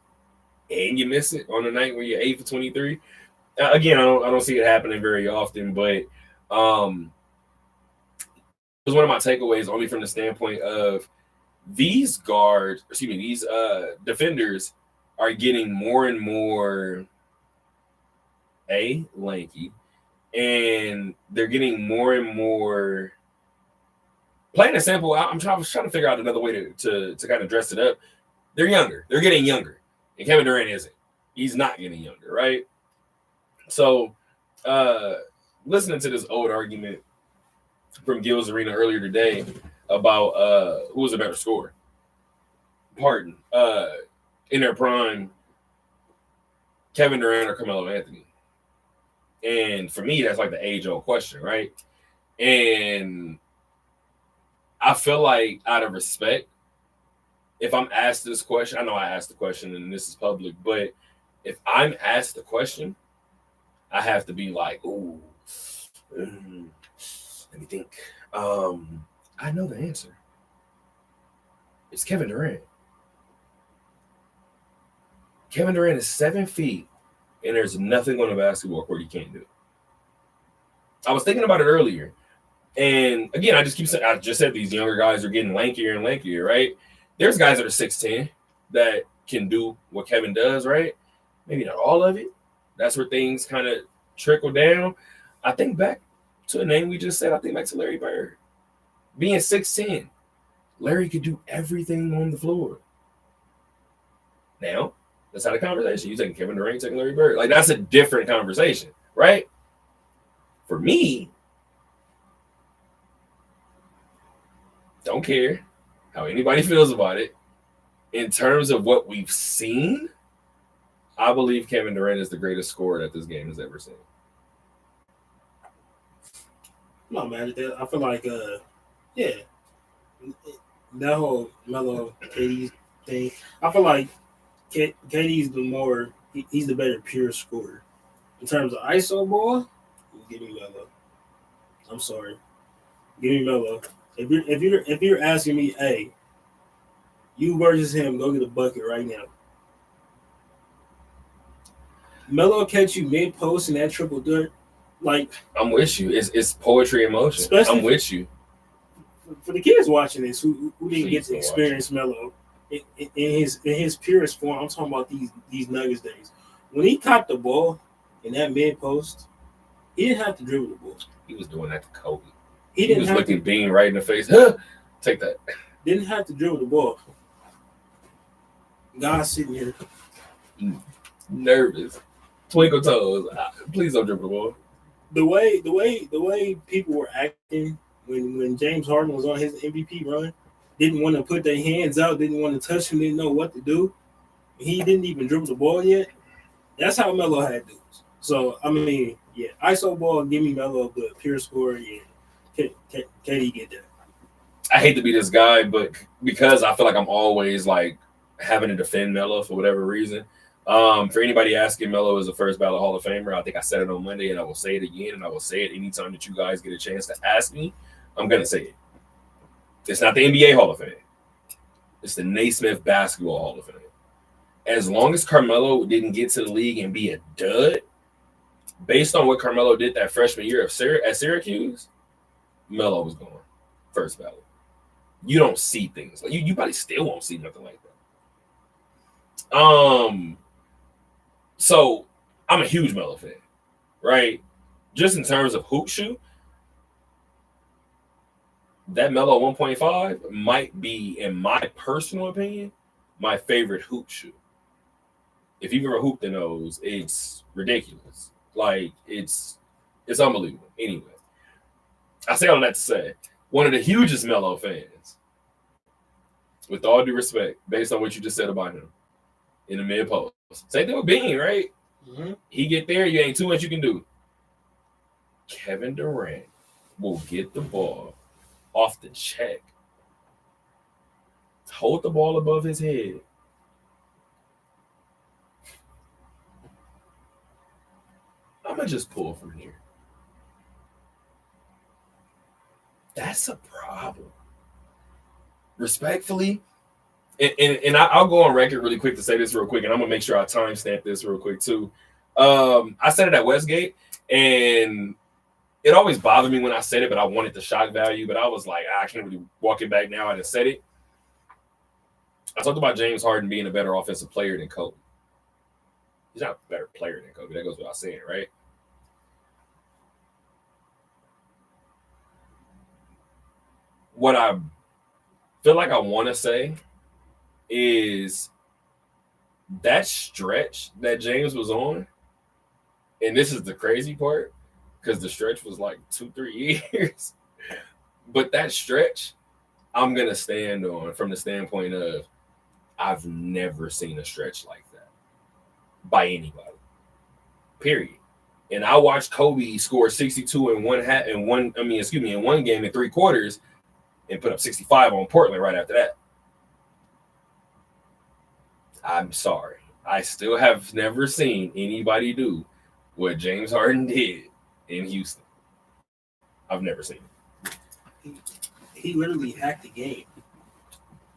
and you miss it on the night where you're 8 for 23. Again, I don't see it happening very often, but it was one of my takeaways only from the standpoint of these defenders are getting more and more lanky, and they're getting more and more plain and simple. I was trying to figure out another way to kind of dress it up. They're younger. They're getting younger. And Kevin Durant isn't. He's not getting younger, right? So, listening to this old argument from Gil's Arena earlier today about who was a better scorer. Harden, in their prime, Kevin Durant or Carmelo Anthony. And for me, that's like the age-old question, right? And I feel like out of respect, if I'm asked this question, I know I asked the question and this is public, but if I'm asked the question, I have to be like, ooh, let me think. I know the answer. It's Kevin Durant. Kevin Durant is 7 feet, and there's nothing on the basketball court he can't do. I was thinking about it earlier. And again, I just said these younger guys are getting lankier and lankier, right? There's guys that are 6'10" that can do what Kevin does, right? Maybe not all of it. That's where things kind of trickle down. I think back to a name we just said. I think back to Larry Bird. Being 6'10", Larry could do everything on the floor. Now, let's have a conversation. You taking Kevin Durant, taking Larry Bird. Like, that's a different conversation, right? For me, don't care how anybody feels about it. In terms of what we've seen, I believe Kevin Durant is the greatest scorer that this game has ever seen. I'm not mad at that. I feel like, that whole Melo KD thing. I feel like KD's he's the better pure scorer. In terms of ISO ball, give me Melo. I'm sorry, give me Melo. If you're asking me, hey, you versus him, go get a bucket right now. Melo catch you mid post in that triple dunk, like I'm with you. It's poetry in motion. I'm with you. For the kids watching this who didn't get to experience Melo in his purest form, I'm talking about these Nuggets days. When he caught the ball in that mid post, he didn't have to dribble the ball. He was doing that to Kobe. He was looking Bean right in the face. Huh? Take that. Didn't have to dribble the ball. Guys sitting here nervous, twinkle toes. Please don't dribble the ball. The way people were acting when James Harden was on his MVP run, didn't want to put their hands out, didn't want to touch him, didn't know what to do. He didn't even dribble the ball yet. That's how Melo had dudes. So I mean, yeah, ISO ball, give me Melo, but pure scorer, yeah. KD get that. I hate to be this guy, but because I feel like I'm always like having to defend Melo for whatever reason. For anybody asking, Melo is the first ballot Hall of Famer. I think I said it on Monday, and I will say it again, and I will say it anytime that you guys get a chance to ask me. I'm gonna say it. It's not the NBA Hall of Fame. It's the Naismith Basketball Hall of Fame. As long as Carmelo didn't get to the league and be a dud, based on what Carmelo did that freshman year at Syracuse, Melo was going first ballot. You don't see things like you probably still won't see nothing like that. So I'm a huge Melo fan, right? Just in terms of hoop shoe, that Melo 1.5 might be, in my personal opinion, my favorite hoop shoe. If you've ever hooped in those, it's ridiculous. Like it's unbelievable. Anyway, I say all that to say, one of the hugest Melo fans, with all due respect, based on what you just said about him, in the mid post. Same thing with Bean, right? Mm-hmm. He get there, you ain't too much you can do. Kevin Durant will get the ball off the check, hold the ball above his head, I'm gonna just pull from here. That's a problem. Respectfully, and I'll go on record really quick to say this real quick, and I'm gonna make sure I timestamp this real quick too. I said it at Westgate, and it always bothered me when I said it, but I wanted the shock value. But I was like, I can't really walk it back now. I just said it. I talked about James Harden being a better offensive player than Kobe. He's not a better player than Kobe. That goes without saying, right? What I feel like I want to say is that stretch that James was on, and this is the crazy part, because the stretch was like 2-3 years. But that stretch, I'm going to stand on from the standpoint of I've never seen a stretch like that by anybody, period. And I watched Kobe score 62 in one game in 3 quarters and put up 65 on Portland right after that. I'm sorry. I still have never seen anybody do what James Harden did in Houston. I've never seen it. He literally hacked the game.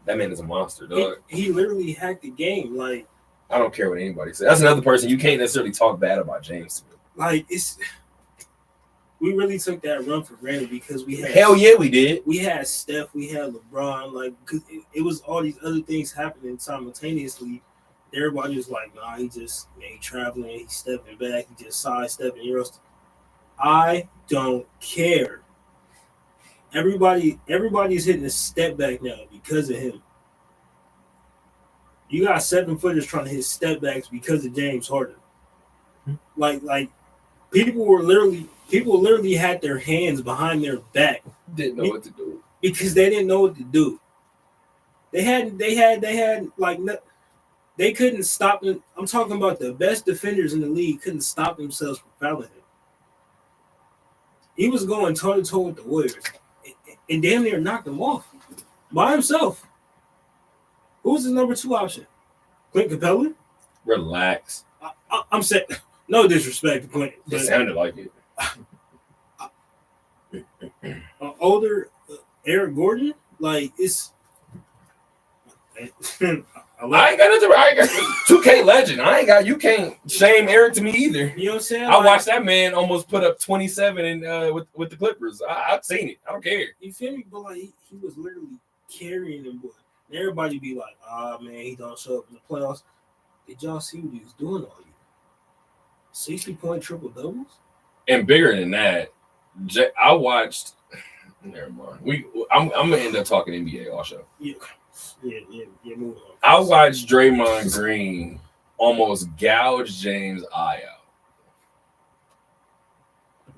That man is a monster, dog. He literally hacked the game. Like, I don't care what anybody says. That's another person you can't necessarily talk bad about James. Like, we really took that run for granted because we had. Hell yeah, we did. We had Steph, we had LeBron. Like, cause it was all these other things happening simultaneously. Everybody was like, nah, he traveling, he's stepping back, he just sidestepping. I don't care. Everybody's hitting a step back now because of him. You got 7-footers trying to hit step backs because of James Harden. Like people literally had their hands behind their back. Didn't know what to do. Because they didn't know what to do. They couldn't stop them. I'm talking about the best defenders in the league couldn't stop themselves from fouling him. He was going toe-to-toe with the Warriors and damn near knocked him off by himself. Who was his number 2 option? Clint Capella? Relax. I'm saying, no disrespect to Clint. It sounded like it. Older Eric Gordon? Like, it's... I ain't got nothing. I ain't got 2K legend. You can't shame Eric to me either. You know what I'm saying? I watched that man almost put up 27 with the Clippers. I've seen it. I don't care. You feel me? But like he was literally carrying them, boy. And everybody be like, man, he don't show up in the playoffs. Did y'all see what he was doing all year? 60-point triple doubles? And bigger than that, I watched. Never mind. I'm gonna end up talking NBA all show. Yeah, move on. I watched Draymond Green almost gouge James' eye out.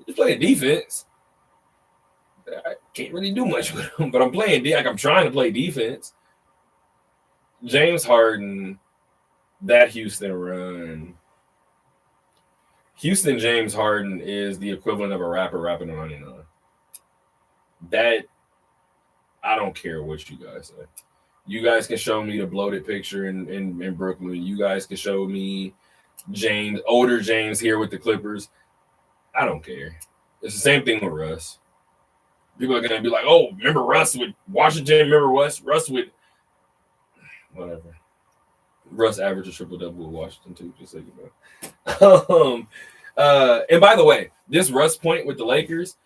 He's playing defense. I can't really do much with him, but I'm playing. I'm trying to play defense. James Harden, that Houston run. Houston James Harden is the equivalent of a rapper rapping on 99. That, I don't care what you guys say. You guys can show me the bloated picture in Brooklyn. You guys can show me older James here with the Clippers. I don't care. It's the same thing with Russ. People are going to be like, oh, remember Russ with Washington? Remember Russ with whatever. Russ averaged a triple-double with Washington, too, just so you know. And by the way, this Russ point with the Lakers,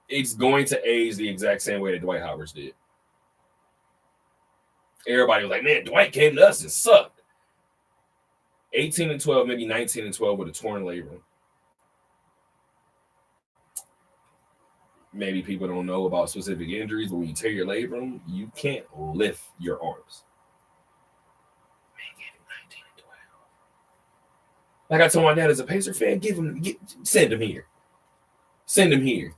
it's going to age the exact same way that Dwight Howard did. Everybody was like, man, Dwight came to us and sucked. 18-12, maybe 19-12 with a torn labrum. Maybe people don't know about specific injuries, but when you tear your labrum, you can't lift your arms. Man, give him 19-12. Like I told my dad as a Pacer fan, send him here. Send him here.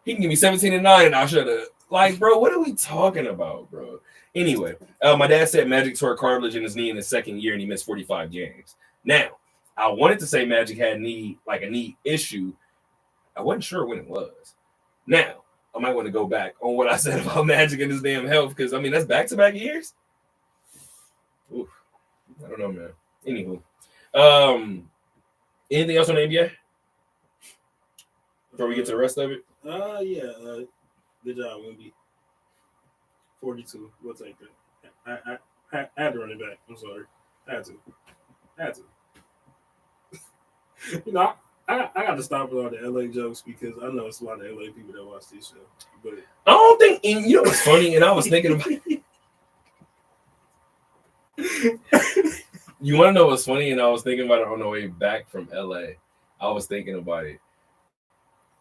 He can give me 17-9 and I'll shut up. Like, bro, what are we talking about, bro? Anyway, my dad said Magic tore cartilage in his knee in his second year and he missed 45 games. Now, I wanted to say Magic had a knee issue. I wasn't sure when it was. Now, I might want to go back on what I said about Magic and his damn health because, I mean, that's back-to-back years. Oof. I don't know, man. Anywho. Anything else on the NBA? Before we get to the rest of it? Good job, Wimby. 42. We'll take that. I had to run it back. I'm sorry. I had to. You know, I got to stop with all the LA jokes because I know it's a lot of LA people that watch this show. But I don't think, and you know what's funny, and I was thinking about you want to know what's funny, and I was thinking about it on the way back from LA. I was thinking about it,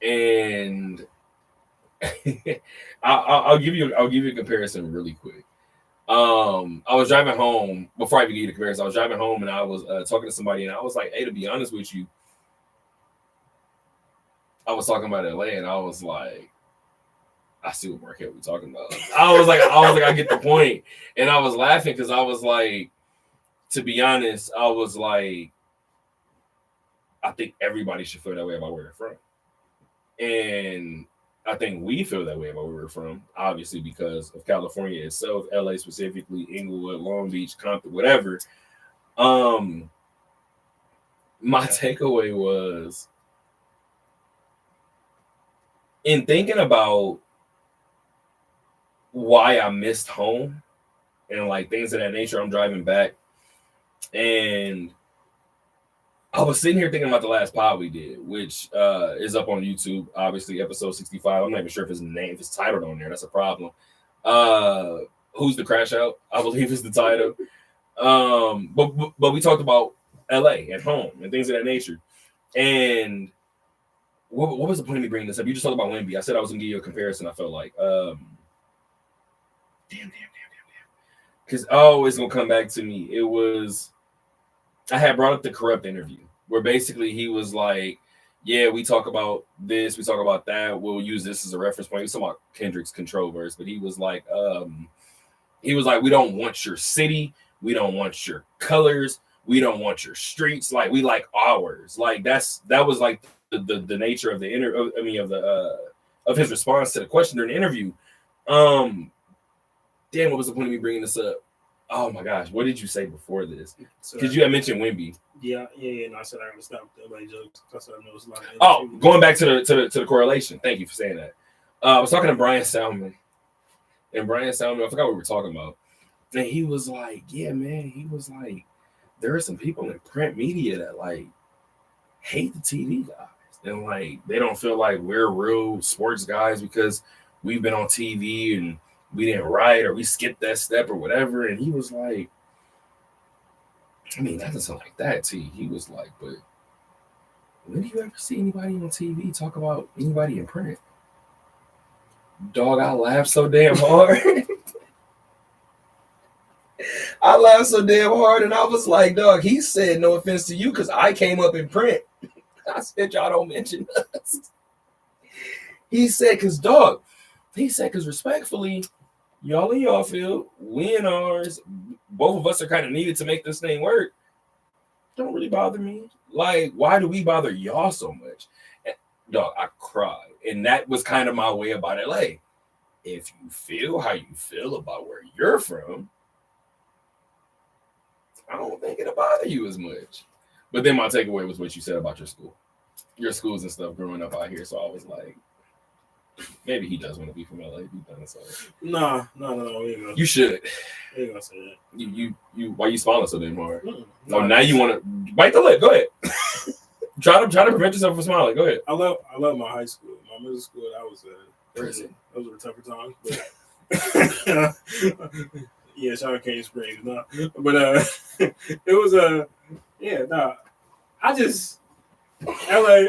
and I'll give you a comparison really quick. I was driving home before I even give you the comparison. I was driving home and I was talking to somebody, and I was like, "Hey, to be honest with you, I was talking about LA, and I was like, I see what Marquette we're talking about. I was like, I get the point, and I was laughing because I was like, to be honest, I was like, I think everybody should feel that way about where they're from, and I think we feel that way about where we're from, obviously because of California itself, LA specifically, Inglewood, Long Beach, Compton, whatever. My takeaway was in thinking about why I missed home and like things of that nature. I'm driving back and I was sitting here thinking about the last pod we did, which is up on YouTube, obviously episode 65. I'm not even sure if it's titled on there. That's a problem. Who's the Crash Out? I believe is the title. But we talked about LA at home and things of that nature. And what was the point of me bringing this up? You just talked about Wemby. I said I was gonna give you a comparison. I felt like, damn. Because it's gonna come back to me. It was I had brought up the Corrupt interview where basically he was like, yeah, we talk about this, we talk about that. We'll use this as a reference point. He was talking about Kendrick's Control verse, but he was like, we don't want your city, we don't want your colors, we don't want your streets, like we like ours. Like that was like the nature of the of his response to the question during the interview. Damn, what was the point of me bringing this up? Oh my gosh, what did you say before this? Because you had mentioned Wemby. Yeah. And I said I gotta stop with the LA jokes because I know it's a lot of going back to the correlation. Thank you for saying that. I was talking to Brian Salmon, and Brian Salmon, I forgot what we were talking about, and he was like, "Yeah, man," he was like, "There are some people in print media that like hate the TV guys, and like they don't feel like we're real sports guys because we've been on TV and we didn't write or we skipped that step or whatever." And he was like, I mean, that doesn't sound like that, T. He was like, but when do you ever see anybody on TV talk about anybody in print? Dog, I laughed so damn hard. I laughed so damn hard, and I was like, dog, he said no offense to you because I came up in print. I said, y'all don't mention us. He said, because respectfully, y'all in y'all field, we in ours, both of us are kind of needed to make this thing work. Don't really bother me. Like, why do we bother y'all so much? And, dog, I cried. And that was kind of my way about LA. If you feel how you feel about where you're from, I don't think it'll bother you as much. But then my takeaway was what you said about your schools and stuff growing up out here. So I was like, maybe he does want to be from LA. No. You should. I ain't gonna say that. You why you smiling so damn hard? No, now you want to bite the lip. Go ahead. try to prevent yourself from smiling. Go ahead. I love my high school. My middle school, that was a tougher time. But yeah, shout out Cane Springs. No. But it was I just LA.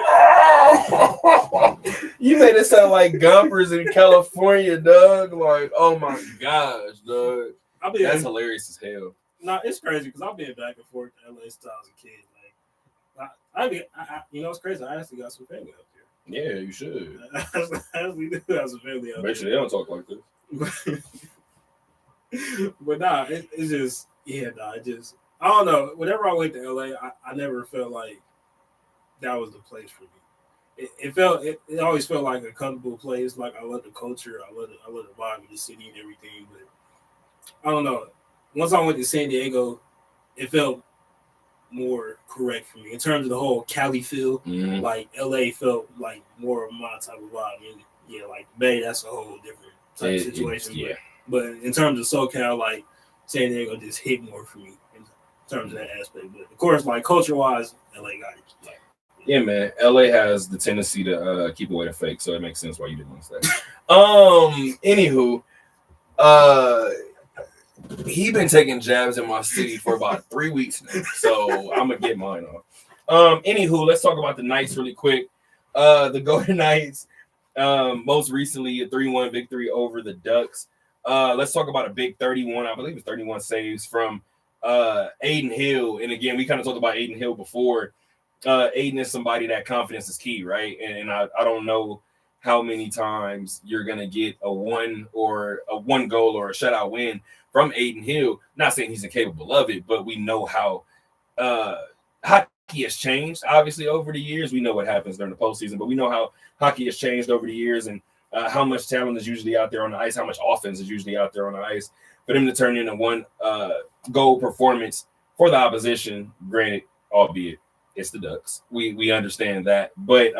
You made it sound like Gompers in California, Doug. Like, oh my gosh, Doug. That's hilarious as hell. No, it's crazy because I've been back and forth to LA since I was a kid. Like, I it's crazy. I actually got some family up there. Yeah, you should. I actually do have some family up there. Bet you they don't talk like this. But nah, it's just I don't know. Whenever I went to LA, I never felt like that was the place for me. It always felt like a comfortable place. Like I love the culture, I love the vibe of the city and everything. But I don't know. Once I went to San Diego, it felt more correct for me in terms of the whole Cali feel. Mm-hmm. Like LA felt like more of my type of vibe. Yeah, like Bay, that's a whole different type of situation. Yeah. But in terms of SoCal, like San Diego just hit more for me in terms of that aspect. But of course, like culture wise, LA got it. Like, yeah, man. LA has the tendency to keep away the fake, so it makes sense why you didn't want to say. Anywho, he been taking jabs in my city for about 3 weeks now, so I'm gonna get mine off. Anywho, let's talk about the Knights really quick. The Golden Knights, most recently a 3-1 victory over the Ducks. Let's talk about a big 31, I believe it's 31 saves from Adin Hill. And again, we kind of talked about Adin Hill before. Adin is somebody that confidence is key, right? And I don't know how many times you're gonna get a one goal or a shutout win from Adin Hill. Not saying he's incapable of it, but we know how hockey has changed, obviously, over the years. We know what happens during the postseason, but we know how hockey has changed over the years and how much talent is usually out there on the ice, how much offense is usually out there on the ice. For them to turn into one goal performance for the opposition, granted, albeit it's the Ducks. We understand that. But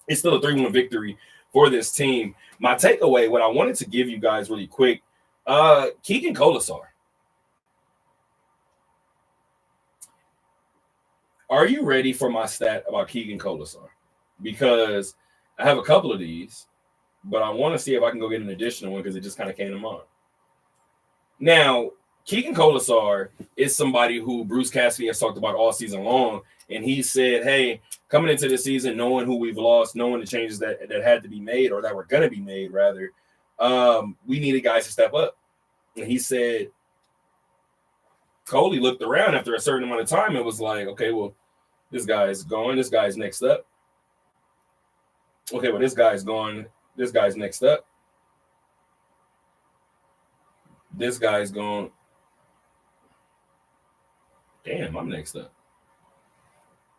it's still a 3-1 victory for this team. My takeaway, what I wanted to give you guys really quick, Keegan Kolesar. Are you ready for my stat about Keegan Kolesar? Because I have a couple of these, but I want to see if I can go get an additional one because it just kind of came to mind. Now, Keegan Kolesar is somebody who Bruce Cassidy has talked about all season long, and he said, hey, coming into the season, knowing who we've lost, knowing the changes that had to be made or that were going to be made, rather, we needed guys to step up. And he said, Coley looked around after a certain amount of time and was like, okay, well, this guy's gone. This guy's next up. Okay, well, this guy's gone. This guy's next up. This guy's gone. Damn, I'm next up.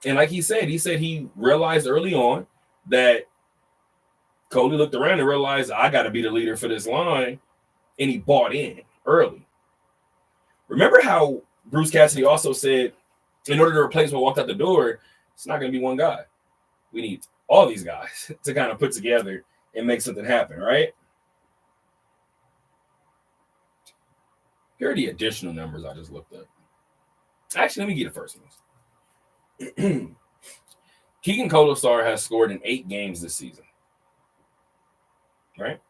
And like he said he realized early on that Coley looked around and realized I got to be the leader for this line, and he bought in early. Remember how Bruce Cassidy also said, in order to replace what walked out the door, it's not going to be one guy. We need all these guys to kind of put together and make something happen, right? Here are the additional numbers I just looked up. Actually, let me get the first ones. Keegan Kolesar has scored in 8 games this season. Right?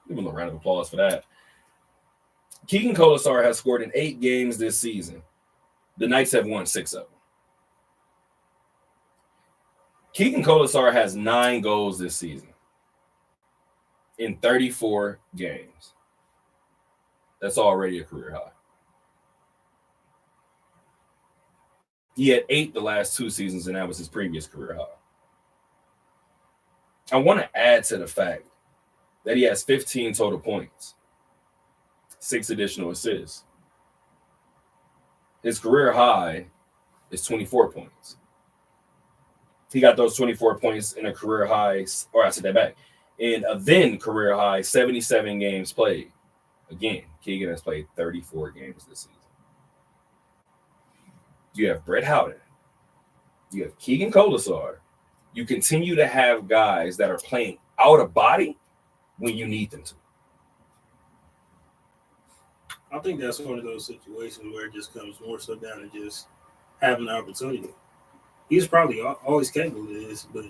Give him a round of applause for that. Keegan Kolesar has scored in 8 games this season. The Knights have won 6 of them. Keegan Kolesar has 9 goals this season in 34 games. That's already a career high. He had 8 the last 2 seasons, and that was his previous career high. I want to add to the fact that he has 15 total points, 6 additional assists. His career high is 24 points. He got those 24 points in a career high, or I said that back, in a then career high 77 games played. Again, Keegan has played 34 games this season. You have Brett Howden. You have Keegan Kolesar. You continue to have guys that are playing out of body when you need them to. I think that's one of those situations where it just comes more so down to just having the opportunity. He's probably always capable of this, but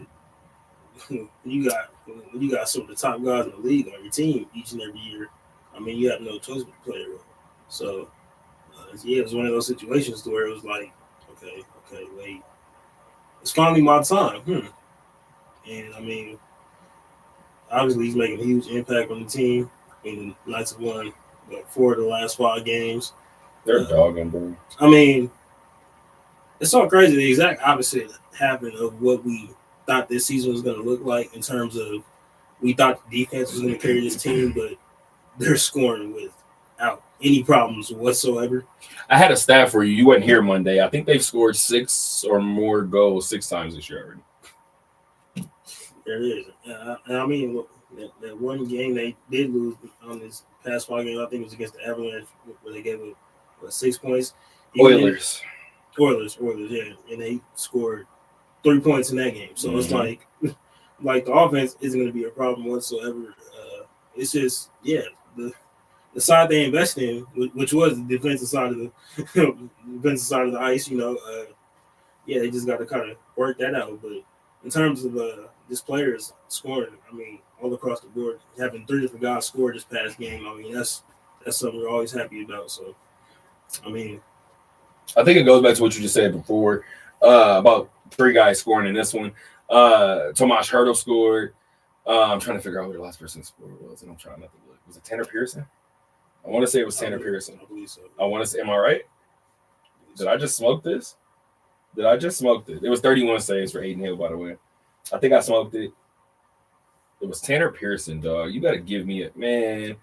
when you got some of the top guys in the league on your team each and every year, I mean, you have no choice but to play a role. So, it was one of those situations where it was like, okay, wait, it's finally my time. And I mean, obviously he's making a huge impact on the team. I mean, the Knights have won 4 of the last 5 games. They're dogging, bro. I mean, it's so crazy. The exact opposite happened of what we thought this season was going to look like in terms of we thought the defense was going to carry this team, but they're scoring without any problems whatsoever. I had a stat for you. You weren't here Monday. I think they've scored 6 or more goals 6 times this year already. There it is. And I mean, that one game they did lose on this past 5 games, I think it was against the Avalanche, where they gave it 6 points. Oilers, yeah. And they scored 3 points in that game. So it's like like the offense isn't going to be a problem whatsoever. It's just the side they invest in, which was the defensive side of the defensive side of the ice. They just got to kind of work that out. But in terms of just players scoring, I mean, all across the board, having 3 different guys score this past game, I mean, that's something we're always happy about. So, I mean, I think it goes back to what you just said before about 3 guys scoring in this one. Tomas Hertl scored. I'm trying to figure out who the last person scored was, and I'm trying not to look. Was it Tanner Pearson? I want to say it was Tanner Pearson. I believe so. I want to say, am I right? Did I just smoke this? It was 31 saves for Aiden Hill, by the way. I think I smoked it. It was Tanner Pearson, dog. You got to give me it, man.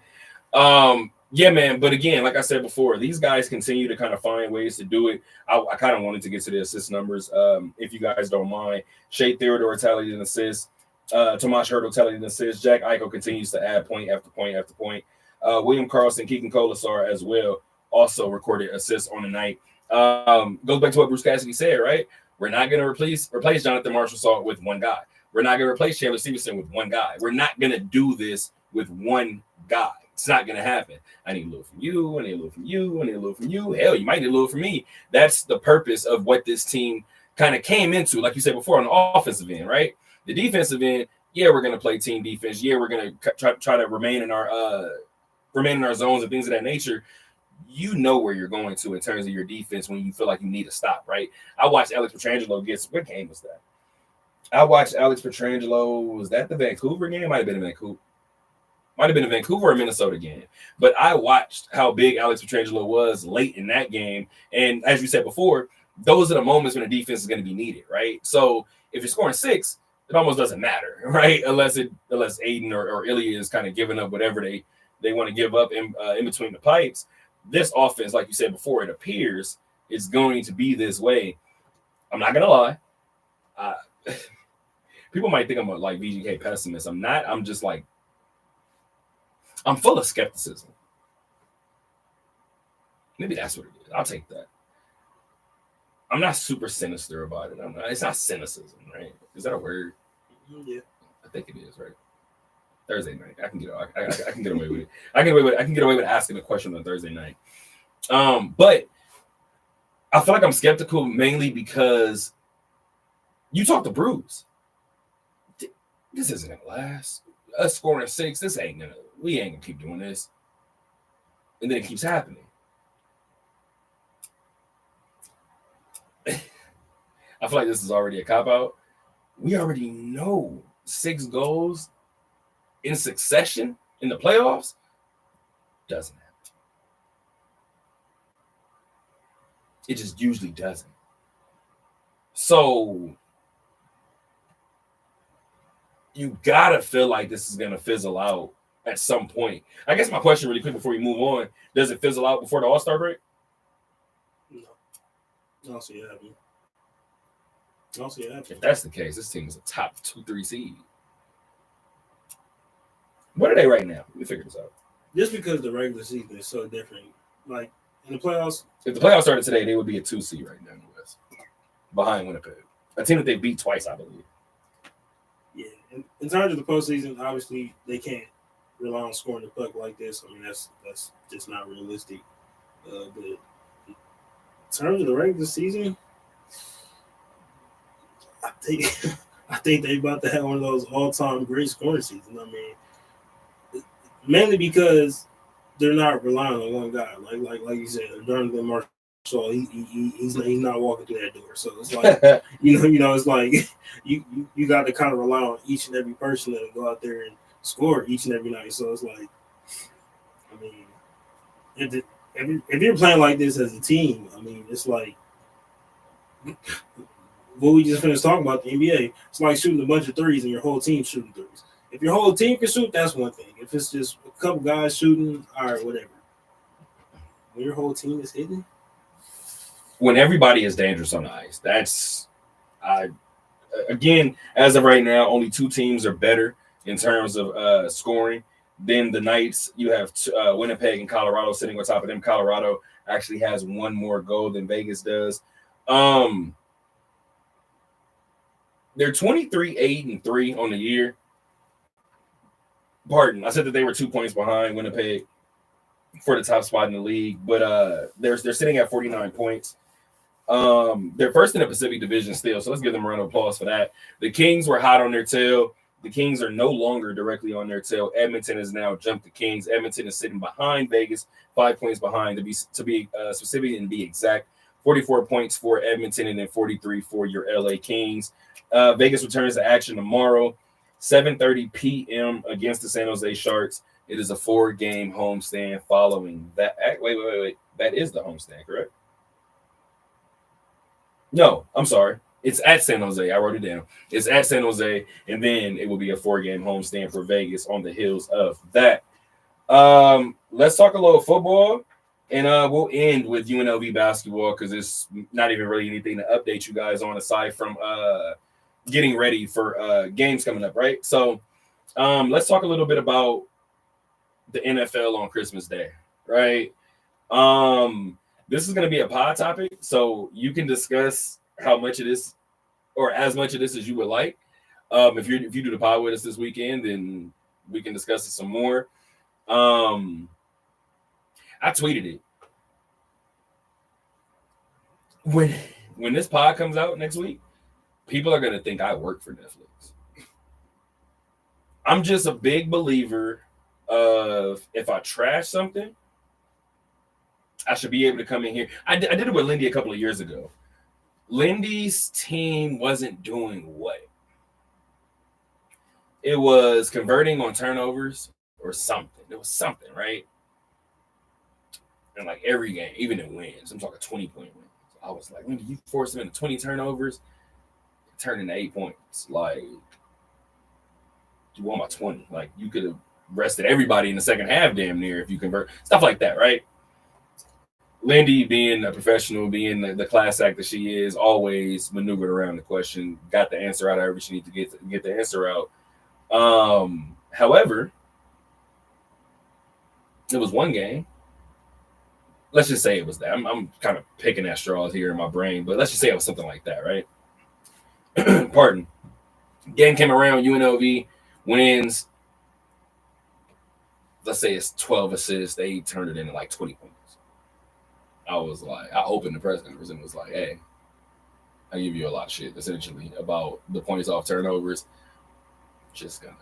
Yeah, man. But again, like I said before, these guys continue to kind of find ways to do it. I kind of wanted to get to the assist numbers. If you guys don't mind, Shea Theodore tallied an assist. Tomas Hertl tallied an assist. Jack Eichel continues to add point after point after point. William Karlsson, Keegan Colasar as well also recorded assists on the night. Goes back to what Bruce Cassidy said, right? We're not going to replace Jonathan Marchessault with one guy. We're not going to replace Chandler Stevenson with one guy. We're not going to do this with one guy. It's not going to happen. I need a little from you. I need a little from you. I need a little from you. Hell, you might need a little from me. That's the purpose of what this team kind of came into, like you said before, on the offensive end, right? The defensive end, yeah, we're going to play team defense. Yeah, we're going to try to remain in our zones and things of that nature. You know where you're going to in terms of your defense when you feel like you need to stop, right? I watched Alex Pietrangelo what game was that? I watched Alex Pietrangelo. Was that the Vancouver game? Might have been a Vancouver or Minnesota game. But I watched how big Alex Pietrangelo was late in that game. And as you said before, those are the moments when the defense is going to be needed, right? So if you're scoring 6, it almost doesn't matter, right? Unless Aiden or Ilya is kind of giving up whatever they want to give up in between the pipes. This offense, like you said before, it appears it's going to be this way. I'm not going to lie. People might think I'm a VGK pessimist. I'm not. I'm just I'm full of skepticism. Maybe that's what it is. I'll take that. I'm not super sinister about it. It's not cynicism, right? Is that a word? Yeah. I think it is, right? Thursday night. I can get away with it. I can get away with asking a question on Thursday night. But I feel like I'm skeptical mainly because you talk to Bruce. This isn't gonna last. Us scoring 6, we ain't gonna keep doing this. And then it keeps happening. I feel like this is already a cop-out. We already know 6 goals in succession in the playoffs doesn't happen. It just usually doesn't. So you gotta feel like this is gonna fizzle out at some point. I guess my question really quick before we move on, does it fizzle out before the All-Star break? No. I don't see it happening. If that's the case, this team is a top 2-3 seed. What are they right now? Let me figure this out. Just because the regular season is so different. Like, in the playoffs. If the playoffs started today, they would be a 2 seed right now in the West. Behind Winnipeg. A team that they beat twice, I believe. Yeah. In terms of the postseason, obviously, they can't rely on scoring the puck like this. I mean, that's just not realistic. But in terms of the regular season, I think they about to have one of those all-time great scoring seasons. I mean, mainly because they're not relying on one guy. Like you said, Jonathan Marchessault, he's not walking through that door. So it's like it's like you got to kind of rely on each and every person to go out there and score each and every night. So it's like, I mean, if you're playing like this as a team, I mean, it's like what we just finished talking about the NBA. It's like shooting a bunch of threes and your whole team shooting threes. If your whole team can shoot, that's one thing. If it's just a couple guys shooting, all right, whatever. When your whole team is hitting, when everybody is dangerous on the ice, that's again, as of right now, only 2 teams are better in terms of scoring than the Knights. You have Winnipeg and Colorado sitting on top of them. Colorado actually has 1 more goal than Vegas does. They're 23-8-3 on the year. Pardon, I said that they were 2 points behind Winnipeg for the top spot in the league, but they're sitting at 49 points. They're first in the Pacific Division still, so let's give them a round of applause for that. The Kings were hot on their tail. The Kings are no longer directly on their tail. Edmonton has now jumped the Kings. Edmonton is sitting behind Vegas, 5 points behind to be specific and be exact. 44 points for Edmonton and then 43 for your LA Kings. Vegas returns to action tomorrow, 7:30 p.m. against the San Jose Sharks. It is a 4-game homestand following that. Wait. That is the homestand, correct? No, I'm sorry. It's at San Jose. I wrote it down. It's at San Jose, and then it will be a 4-game homestand for Vegas on the heels of that. Let's talk a little football, and we'll end with UNLV basketball because it's not even really anything to update you guys on aside from getting ready for games coming up, right? So let's talk a little bit about the NFL on Christmas Day, right? This is going to be a pod topic, so you can discuss how much of this or as much of this as you would like. If you do the pod with us this weekend, then we can discuss it some more. I tweeted it. When this pod comes out next week, people are going to think I work for Netflix. I'm just a big believer of if I trash something, I should be able to come in here. I did it with Lindy a couple of years ago. Lindy's team wasn't doing what? It was converting on turnovers or something. It was something, right? And like every game, even in wins, I'm talking 20-point wins. I was like, Lindy, you force them into 20 turnovers, turn into 8 points. Like, you won by 20. Like, you could have rested everybody in the second half damn near if you convert. Stuff like that, right? Lindy, being a professional, being the class act that she is, always maneuvered around the question, got the answer out however she needs to get the answer out. However, it was one game. Let's just say it was that. I'm kind of picking at straws here in my brain, but let's just say it was something like that, right? Pardon. Game came around, UNLV wins. Let's say it's 12 assists. They turned it into like 20 points. I was like, I opened the press conference and was like, hey, I give you a lot of shit, essentially, about the points off turnovers. Just gonna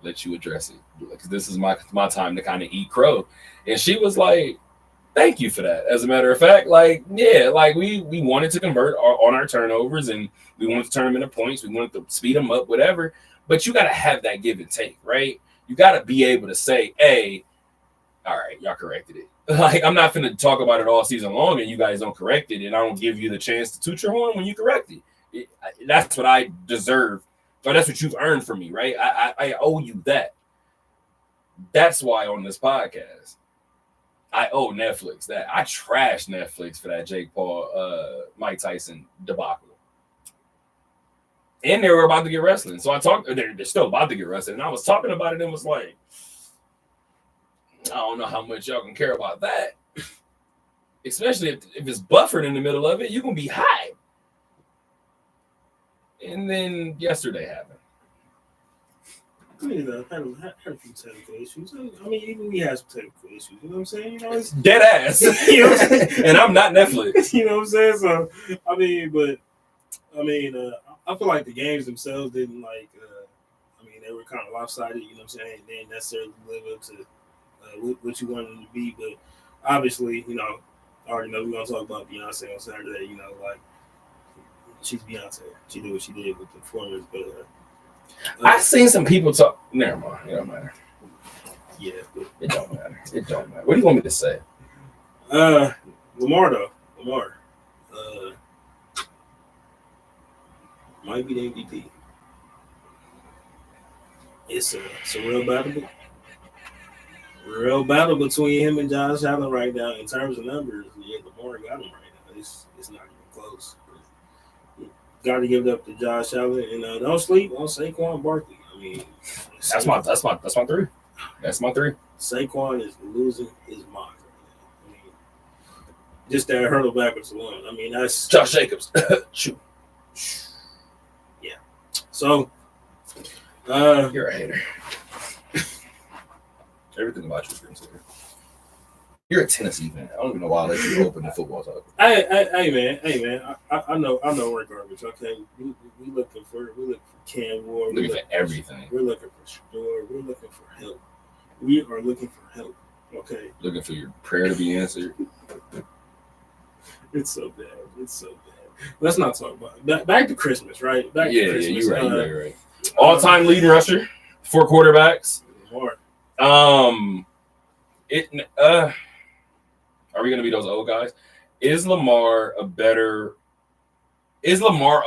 let you address it. Because this is my time to kind of eat crow. And she was like, thank you for that. As a matter of fact, like, yeah, like we wanted to convert on our turnovers and we wanted to turn them into points. We wanted to speed them up, whatever. But you got to have that give and take, right? You got to be able to say, hey, all right, y'all corrected it. Like, I'm not going to talk about it all season long and you guys don't correct it and I don't give you the chance to toot your horn when you correct it. That's what I deserve. Or that's what you've earned from me, right? I owe you that. That's why on this podcast, I owe Netflix that. I trashed Netflix for that Jake Paul, Mike Tyson debacle. And they were about to get wrestling. So they're still about to get wrestling. And I was talking about it and was like, I don't know how much y'all can care about that. Especially if it's buffered in the middle of it, you're going to be high. And then yesterday happened. I mean, had a few technical issues. I mean, even we had some technical issues. You know what I'm saying? You know, it's dead ass. You know what I'm saying? And I'm not Netflix. You know what I'm saying? So, I mean, I feel like the games themselves didn't they were kind of lopsided. You know what I'm saying? They didn't necessarily live up to what you wanted them to be. But obviously, you know, I already know we're going to talk about Beyonce on Saturday. You know, like, she's Beyonce. She did what she did with the performance. But I've seen some people talk. Never mind. It don't matter. Yeah. But it don't matter. It don't matter. What do you want me to say? Lamar, though. Lamar. Might be the MVP. It's a real battle between him and Josh Allen right now in terms of numbers. Yeah, Lamar got him right now. It's not even close. Got to give it up to Josh Allen and don't sleep on Saquon Barkley. I mean, that's my three. That's my three. Saquon is losing his mind. I mean, just that hurdle backwards alone. I mean, that's Josh Jacobs. Shoot. Yeah, So, You're a hater. Everything about you is hater. You're a Tennessee fan. I don't even know why I let you open the football talk. hey man. I know we're garbage. Okay, we looking for Cam Ward. Looking for everything. We're looking for Shador. We're looking for help. We are looking for help. Okay. Looking for your prayer to be answered. It's so bad. Let's not talk about it. Back to Christmas, right? Back to Christmas. You're right. All-time leading rusher, 4 quarterbacks. Hard. Are we gonna be those old guys? Is Lamar a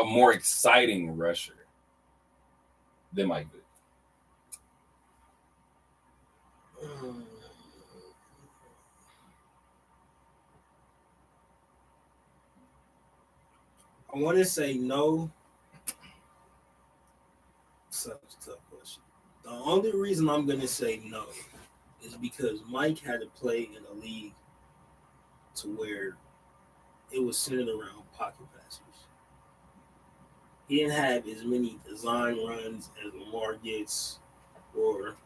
more exciting rusher than Mike Vick? I want to say no. Such a tough question. The only reason I'm going to say no is because Mike had to play in a league to where it was centered around pocket passers. He didn't have as many design runs as Lamar gets, or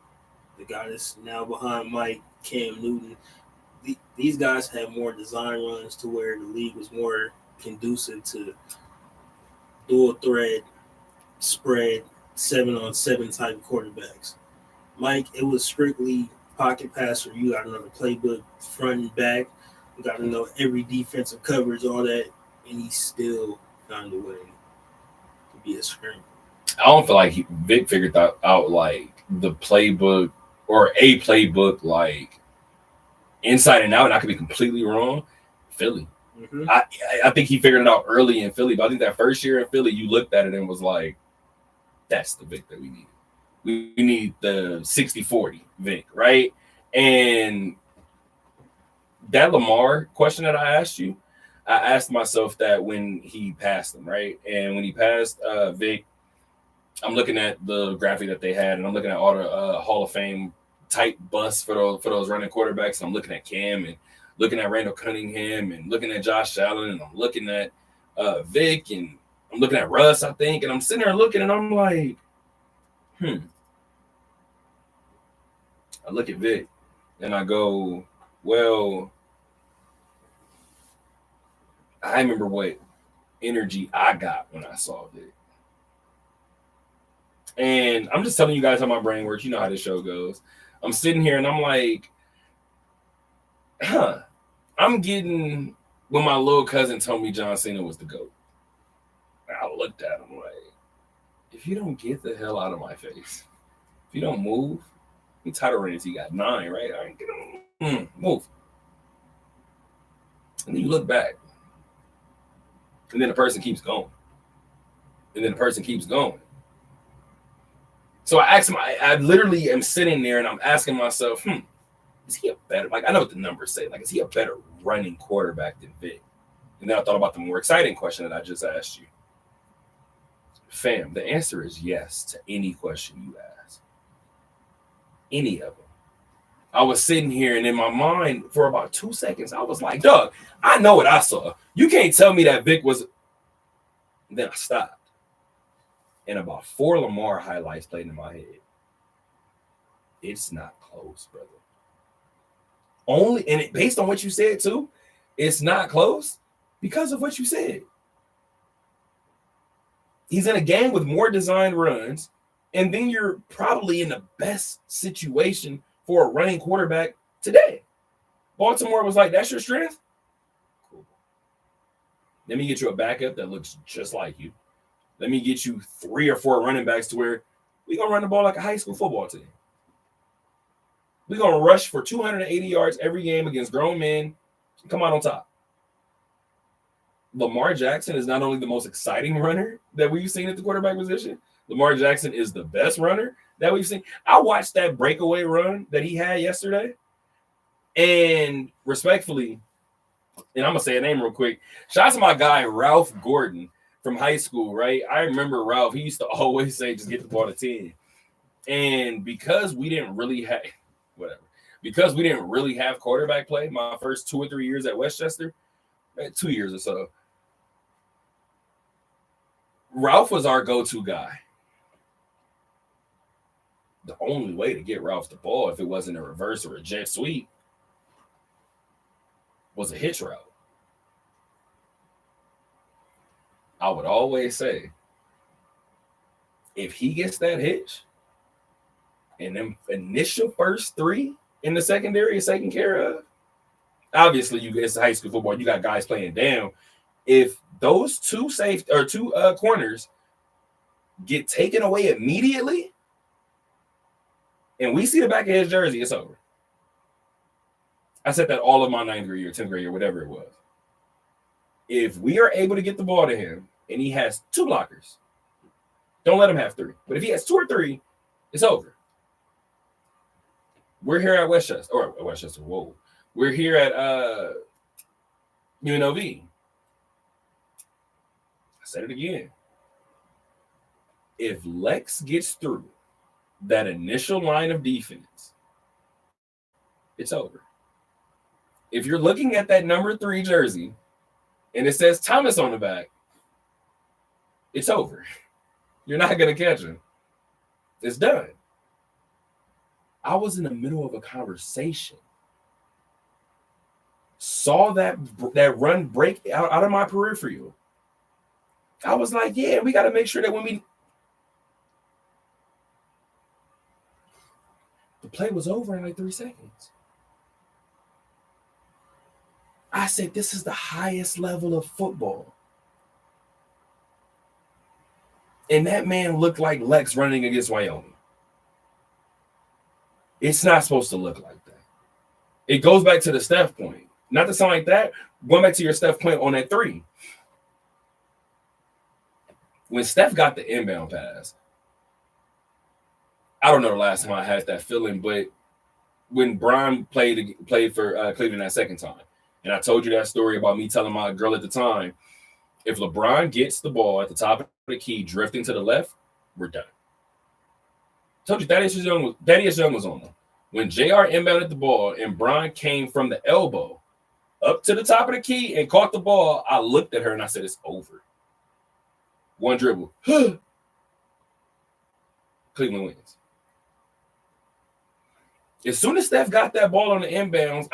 the guy that's now behind Mike, Cam Newton. These guys had more design runs to where the league was more conducive to dual threat, spread, 7-on-7 type quarterbacks. Mike, it was strictly pocket passer. You got to know the playbook front and back. You got to know every defensive coverage, all that, and he still found a way to be a screamer. I don't feel like Vic figured out like the playbook or a playbook like inside and out, and I could be completely wrong. Philly. Mm-hmm. I think he figured it out early in Philly, but I think that first year in Philly, you looked at it and was like, that's the Vic that we need. We need the 60-40 Vic, right? And that Lamar question that I asked you, I asked myself that when he passed him, right? And when he passed Vic, I'm looking at the graphic that they had, and I'm looking at all the Hall of Fame type busts for those running quarterbacks. And I'm looking at Cam and looking at Randall Cunningham and looking at Josh Allen, and I'm looking at Vic, and I'm looking at Russ, I think, and I'm sitting there looking, and I'm like, I look at Vic, and I go, well, I remember what energy I got when I saw Vic. And I'm just telling you guys how my brain works. You know how this show goes. I'm sitting here, and I'm like, I'm getting when my little cousin told me John Cena was the GOAT. I looked at him like, if you don't get the hell out of my face, if you don't move, he title ratings, he got 9, right? I ain't get him. Move. And then you look back. And then the person keeps going. And then the person keeps going. So I asked him, I literally am sitting there and I'm asking myself, is he a better, like, I know what the numbers say, like, is he a better running quarterback than Vic? And then I thought about the more exciting question that I just asked you. Fam, the answer is yes to any question you ask. Any of them. I was sitting here, and in my mind, for about 2 seconds, I was like, Doug, I know what I saw. You can't tell me that Vic was. And then I stopped. And about 4 Lamar highlights played in my head. It's not close, brother. Based on what you said, too, it's not close because of what you said. He's in a game with more designed runs, and then you're probably in the best situation for a running quarterback today. Baltimore was like, that's your strength? Cool. Let me get you a backup that looks just like you. Let me get you 3 or 4 running backs to where we're going to run the ball like a high school football team. We're going to rush for 280 yards every game against grown men and come out on top. Lamar Jackson is not only the most exciting runner that we've seen at the quarterback position, Lamar Jackson is the best runner that we've seen. I watched that breakaway run that he had yesterday, and respectfully, and I'm going to say a name real quick, shout out to my guy, Ralph Gordon from high school, right? I remember Ralph, he used to always say, just get the ball to 10. And because we didn't really have, quarterback play my first 2 or 3 years at Westchester, 2 years or so, Ralph was our go-to guy. the only way to get Ralph the ball, if it wasn't a reverse or a jet sweep, was a hitch route. I would always say, if he gets that hitch and them initial first three in the secondary is taken care of, obviously it's high school football. You got guys playing down. If those two corners get taken away immediately, and we see the back of his jersey, it's over. I said that all of my 9th grade year, 10th grade year, whatever it was. If we are able to get the ball to him and he has 2 blockers, don't let him have 3. But if he has 2 or 3, it's over. We're here at Westchester. Whoa. We're here at UNLV. I said it again. If Lex gets through that initial line of defense, it's over. If you're looking at that number 3 jersey and it says Thomas on the back, it's over. You're not going to catch him. It's done. I was in the middle of a conversation. Saw that run break out of my peripheral. I was like, yeah, we got to make sure that when the play was over in like 3 seconds. I said, this is the highest level of football. And that man looked like Lex running against Wyoming. It's not supposed to look like that. It goes back to the Steph point. Not to sound like that, going back to your Steph point on that 3. When Steph got the inbound pass, I don't know the last time I had that feeling, but when Brian played for Cleveland that second time, and I told you that story about me telling my girl at the time, if LeBron gets the ball at the top of the key drifting to the left, we're done. I told you Thaddeus Young was on them. When JR inbounded the ball and Brian came from the elbow up to the top of the key and caught the ball, I looked at her and I said, it's over. One dribble. Cleveland wins. As soon as Steph got that ball on the inbounds,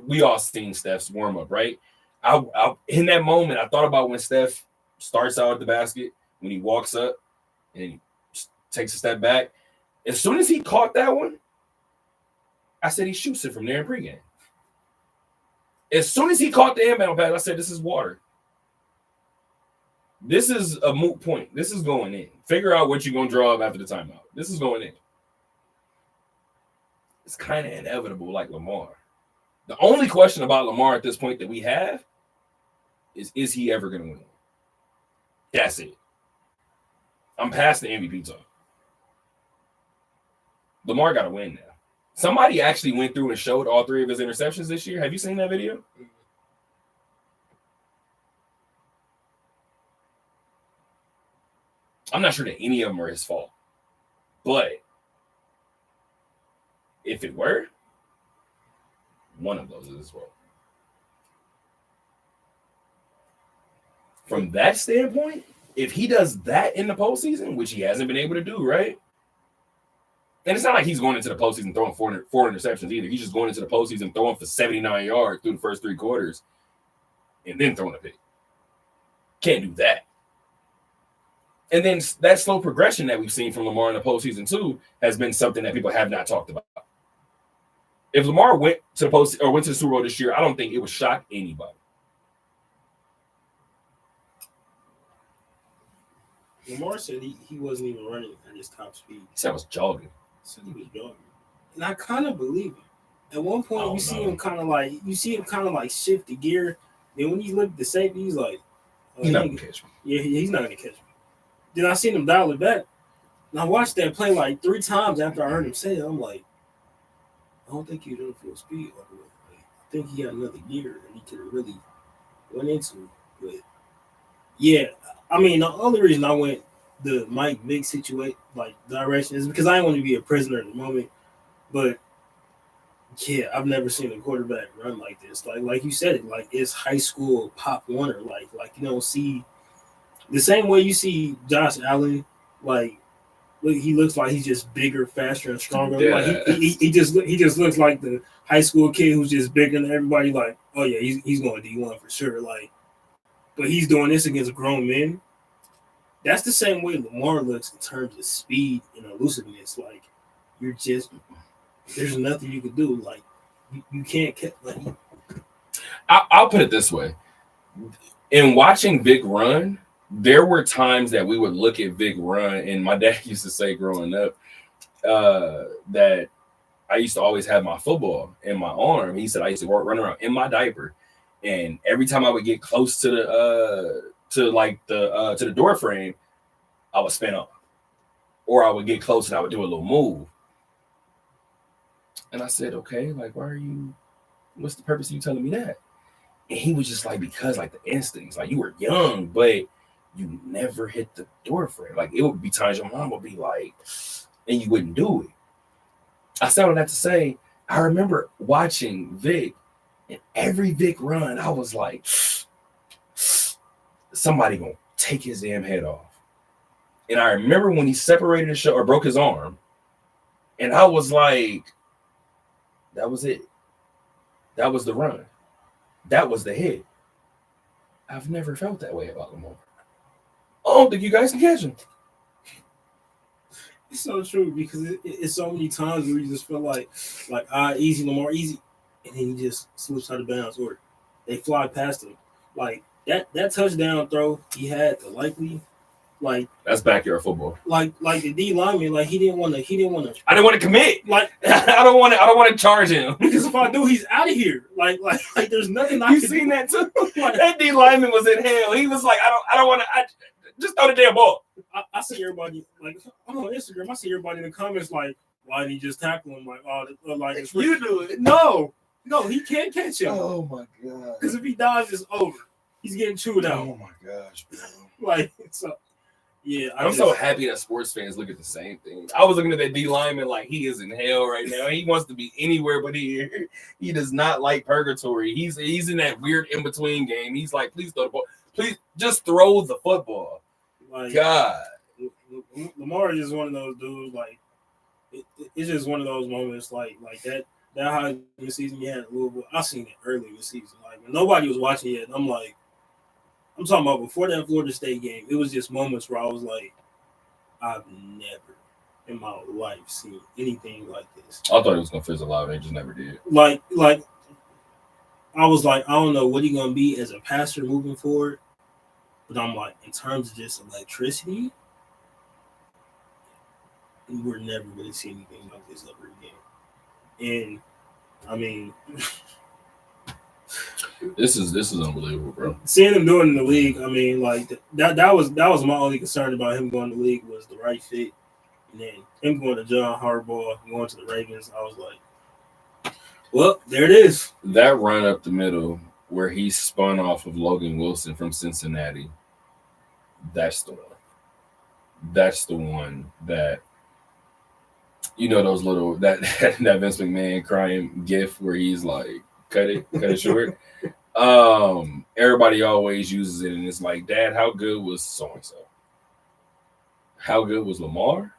we all seen Steph's warm up, right? I in that moment, I thought about when Steph starts out at the basket, when he walks up and he takes a step back. As soon as he caught that one, I said he shoots it from there in pregame. As soon as he caught the inbound pass, I said, this is water. This is a moot point. This is going in. Figure out what you're going to draw up after the timeout. This is going in. It's kind of inevitable like Lamar. The only question about Lamar at this point that we have is he ever going to win? That's it. I'm past the MVP talk. Lamar got to win now. Somebody actually went through and showed all 3 of his interceptions this year. Have you seen that video? I'm not sure that any of them are his fault. But if it were, one of those is his fault. From that standpoint, if he does that in the postseason, which he hasn't been able to do, right? And it's not like he's going into the postseason throwing four interceptions either. He's just going into the postseason throwing for 79 yards through the first 3 quarters and then throwing a pick. Can't do that. And then that slow progression that we've seen from Lamar in the postseason too has been something that people have not talked about. If Lamar went to the Super Bowl this year, I don't think it would shock anybody. Lamar said he wasn't even running at his top speed. He said I was jogging. He said he was jogging. And I kind of believe him. At one point, you see him kind of like shift the gear. Then when he looked at the safety, he's like, he's not going to catch me. Yeah, he's not going to catch me. Then I seen him dial it back. And I watched that play like 3 times after I heard him say it. I'm like, I don't think he was on full speed all the way. I think he had another gear that he could have really went into. But yeah, I mean, the only reason I went the Mike Vick situation, like direction, is because I didn't want to be a prisoner at the moment. But yeah, I've never seen a quarterback run like this. Like you said it, like it's high school Pop Warner. Like you don't see the same way you see Josh Allen, like he looks like he's just bigger, faster, and stronger. Yeah. Like he just looks like the high school kid who's just bigger than everybody. Like, oh yeah, he's going D1 for sure. Like, but he's doing this against grown men. That's the same way Lamar looks in terms of speed and elusiveness. Like, you're just there's nothing you can do. Like, you can't catch. Like, I'll put it this way: in watching Vic run, there were times that we would look at Vic run, and my dad used to say growing up that I used to always have my football in my arm. He said I used to run around in my diaper, and every time I would get close to the door frame, I would spin up, or I would get close and I would do a little move. And I said, okay, like, why are you? What's the purpose of you telling me that? And he was just like, because like the instincts, like you were young, but you never hit the door frame. Like it would be times your mom would be like, and you wouldn't do it. I said all that to say, I remember watching Vic, and every Vic run, I was like, somebody gonna take his damn head off. And I remember when he separated his shoulder or broke his arm, and I was like, that was it. That was the run. That was the hit. I've never felt that way about Lamar. I don't think you guys can catch him. it's so true because it's so many times where you just feel like easy Lamar, easy, and then he just slips out of bounds or they fly past him. Like that touchdown throw he had to likely. Like that's backyard football. Like the D lineman, like he didn't want to. I didn't want to commit. Like I don't want to charge him because if I do, he's out of here. Like there's nothing I you can seen do. That too. Like, that D lineman was in hell. He was like, I don't want to. Just throw the damn ball. I see everybody like I'm on Instagram. I see everybody in the comments like, why did he just tackle him? Like, oh, like it's you do it. No, he can't catch him. Oh my god. Because if he dives, it's over. He's getting chewed out. Oh my gosh, bro. Like so. Yeah, I'm so happy that sports fans look at the same thing. I was looking at that D lineman like he is in hell right now. He wants to be anywhere but here. He does not like purgatory. He's in that weird in between game. He's like, please throw the ball. Please just throw the football. Like, God, Lamar is just one of those dudes. Like, it's just one of those moments. Like that high season he had at Louisville. I seen it early in the season. Like when nobody was watching it, and I'm like. I'm talking about before that Florida State game. It was just moments where I was like, I've never in my life seen anything like this. I thought he was gonna fizzle out, and he just never did. Like I was like, I don't know what he's gonna be as a passer moving forward, but I'm like, in terms of just electricity, we're never gonna see anything like this ever again. And I mean. This is unbelievable, bro. Seeing him doing in the league, I mean, like that was my only concern about him going to the league was the right fit, and then him going to John Harbaugh, going to the Ravens. I was like, well, there it is. That run up the middle where he spun off of Logan Wilson from Cincinnati. That's the one. That's the one that those little that Vince McMahon crying gif where he's like. Cut it short. Everybody always uses it, and it's like, Dad, how good was so and so? How good was Lamar?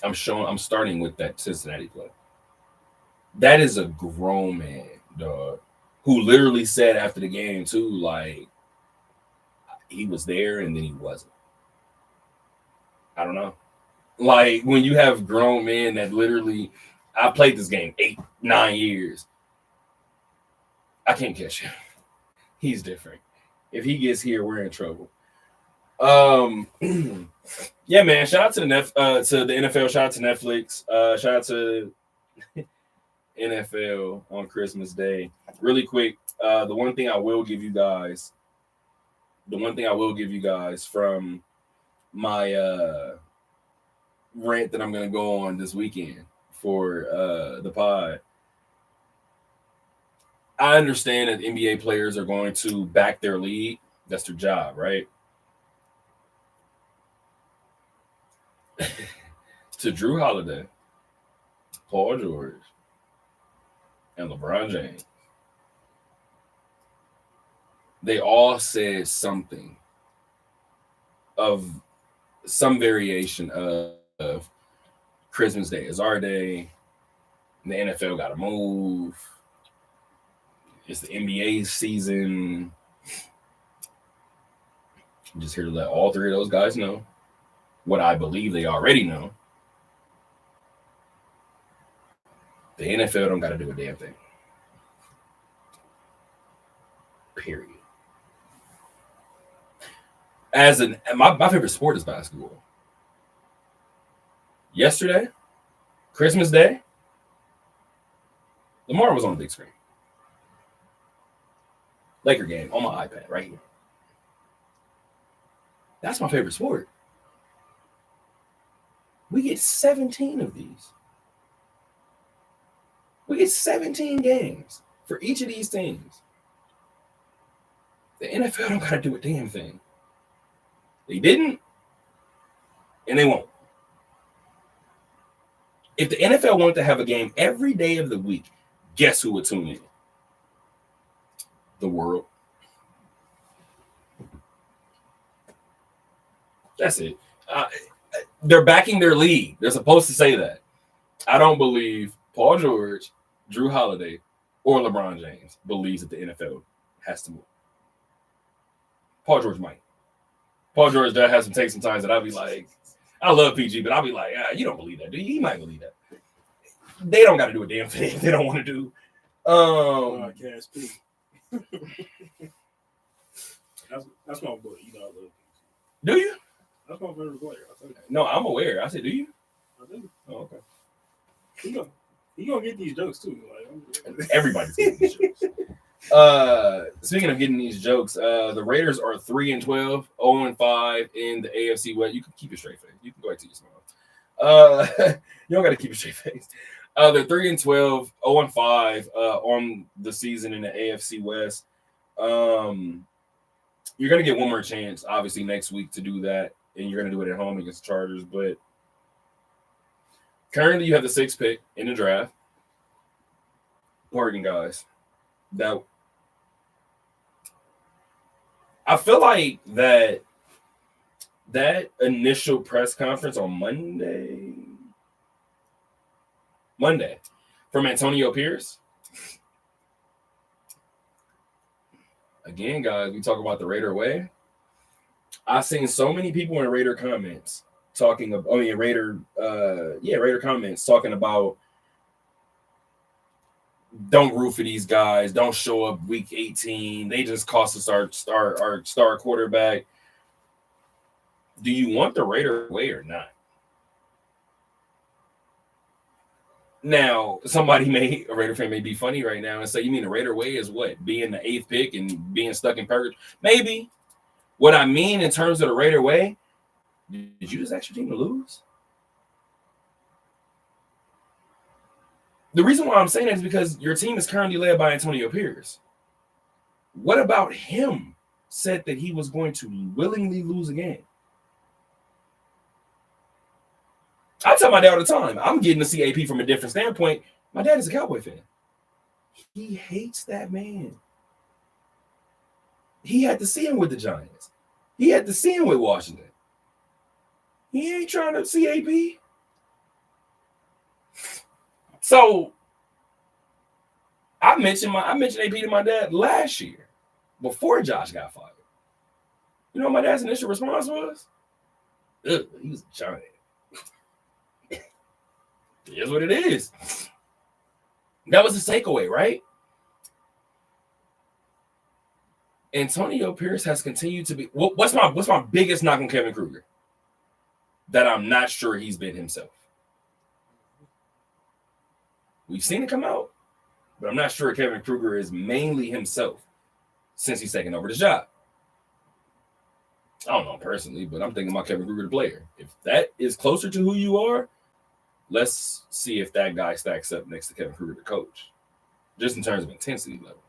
I'm starting with that Cincinnati play. That is a grown man, dog, who literally said after the game too, like he was there and then he wasn't. I don't know. Like when you have grown men that literally. I played this game 8-9 years. I can't catch him. He's different. If he gets here, we're in trouble. Yeah, man. Shout out to the NFL. Shout out to Netflix. Shout out to NFL on Christmas Day. Really quick. The one thing I will give you guys from my rant that I'm gonna go on this weekend. For the pod, I understand that NBA players are going to back their league. That's their job, right? To Drew Holiday, Paul George, and LeBron James, they all said something of some variation of Christmas Day is our day. The NFL got to move. It's the NBA season. I'm just here to let all three of those guys know what I believe they already know. The NFL don't got to do a damn thing. Period. My favorite sport is basketball. Yesterday, Christmas Day, Lamar was on the big screen. Laker game on my iPad right here. That's my favorite sport. We get 17 of these. We get 17 games for each of these teams. The NFL don't got to do a damn thing. They didn't, and they won't. If the NFL wanted to have a game every day of the week, guess who would tune in? The world. That's it. They're backing their league. They're supposed to say that. I don't believe Paul George, Drew Holiday, or LeBron James believes that the NFL has to move. Paul George might. Paul George does have some takes sometimes that I'll be like, I love PG, but I'll be like, you don't believe that, do you? He might believe that. They don't got to do a damn thing they don't want to do. KSP. That's my boy. You know I love PG. Do you? That's my favorite player. I'll tell you. No, I'm aware. I said, do you? I do. Oh, okay. He gonna get these jokes too. Like, everybody's getting these jokes. Speaking of getting these jokes, the Raiders are 3-12, 0-5 in the AFC West. You can keep a straight face. You can go back to your smile. You don't got to keep a straight face. They're 3-12, 0-5 on the season in the AFC West. You're gonna get one more chance, obviously, next week to do that, and you're gonna do it at home against the Chargers. But currently, you have the 6th pick in the draft. Pardon, guys. That I feel like that initial press conference on Monday from Antonio Pierce. Again, guys, we talk about the Raider way. I've seen so many people in Raider comments Raider comments talking about don't root for these guys. Don't show up week 18. They just cost us our star quarterback. Do you want the Raider way or not? Now, a Raider fan may be funny right now and say, you mean the Raider way is what? Being the 8th pick and being stuck in purgatory? Maybe. What I mean in terms of the Raider way, did you just ask your team to lose? The reason why I'm saying that is because your team is currently led by Antonio Pierce. What about him said that he was going to willingly lose a game? I tell my dad all the time, I'm getting to see AP from a different standpoint. My dad is a Cowboy fan. He hates that man. He had to see him with the Giants. He had to see him with Washington. He ain't trying to see AP. So I mentioned AP to my dad last year before Josh got fired. You know what my dad's initial response was? Ugh, he was a giant. Here's what it is. That was the takeaway, right? Antonio Pierce has continued to be. What's my biggest knock on Kevin Kruger? That I'm not sure he's been himself. We've seen it come out, but I'm not sure Kevin Kruger is mainly himself since he's taken over the job. I don't know personally, but I'm thinking about Kevin Kruger, the player. If that is closer to who you are, let's see if that guy stacks up next to Kevin Kruger, the coach, just in terms of intensity level.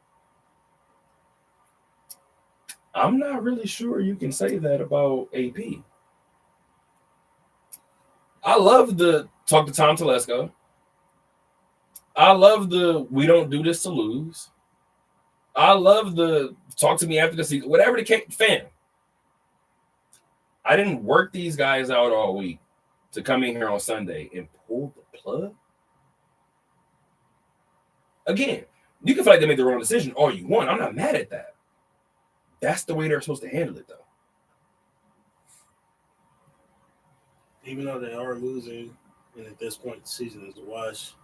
I'm not really sure you can say that about AP. I love the talk to Tom Telesco. I love the we don't do this to lose. I love the talk to me after the season. Whatever the case, fam. I didn't work these guys out all week to come in here on Sunday and pull the plug. Again, you can feel like they made the wrong decision all you want. I'm not mad at that. That's the way they're supposed to handle it, though. Even though they are losing, and at this point the season is a wash,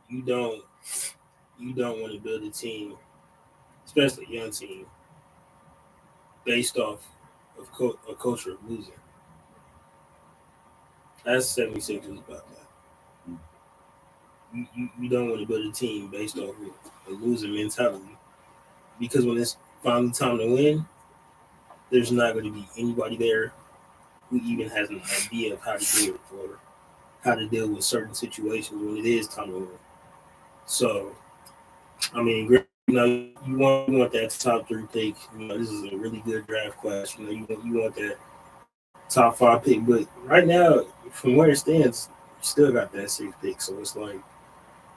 you don't want to build a team, especially a young team, based off of a culture of losing. That's 76 is about that. You don't want to build a team based off of a losing mentality, because when it's finally time to win, there's not going to be anybody there who even has an idea of how to do it or how to deal with certain situations when it is time to win. So, I mean, you want that top 3 pick. This is a really good draft class. You want that top 5 pick. But right now, from where it stands, you still got that 6th pick. So it's like,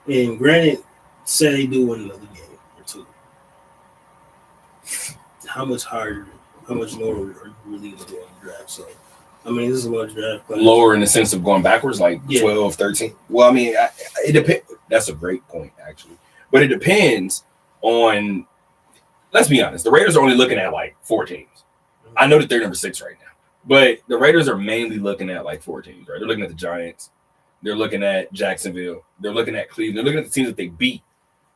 and granted, say they do win another game or 2. How much higher, how much lower are you really going to go in the draft? So, I mean, this is a large draft class. Lower in the sense of going backwards, like 12, 13. Well, I mean, it depends. That's a great point, actually. But it depends on, let's be honest, the Raiders are only looking at like 4 teams. I know that they're number 6 right now, but the Raiders are mainly looking at like 4 teams, right? They're looking at the Giants. They're looking at Jacksonville. They're looking at Cleveland. They're looking at the teams that they beat,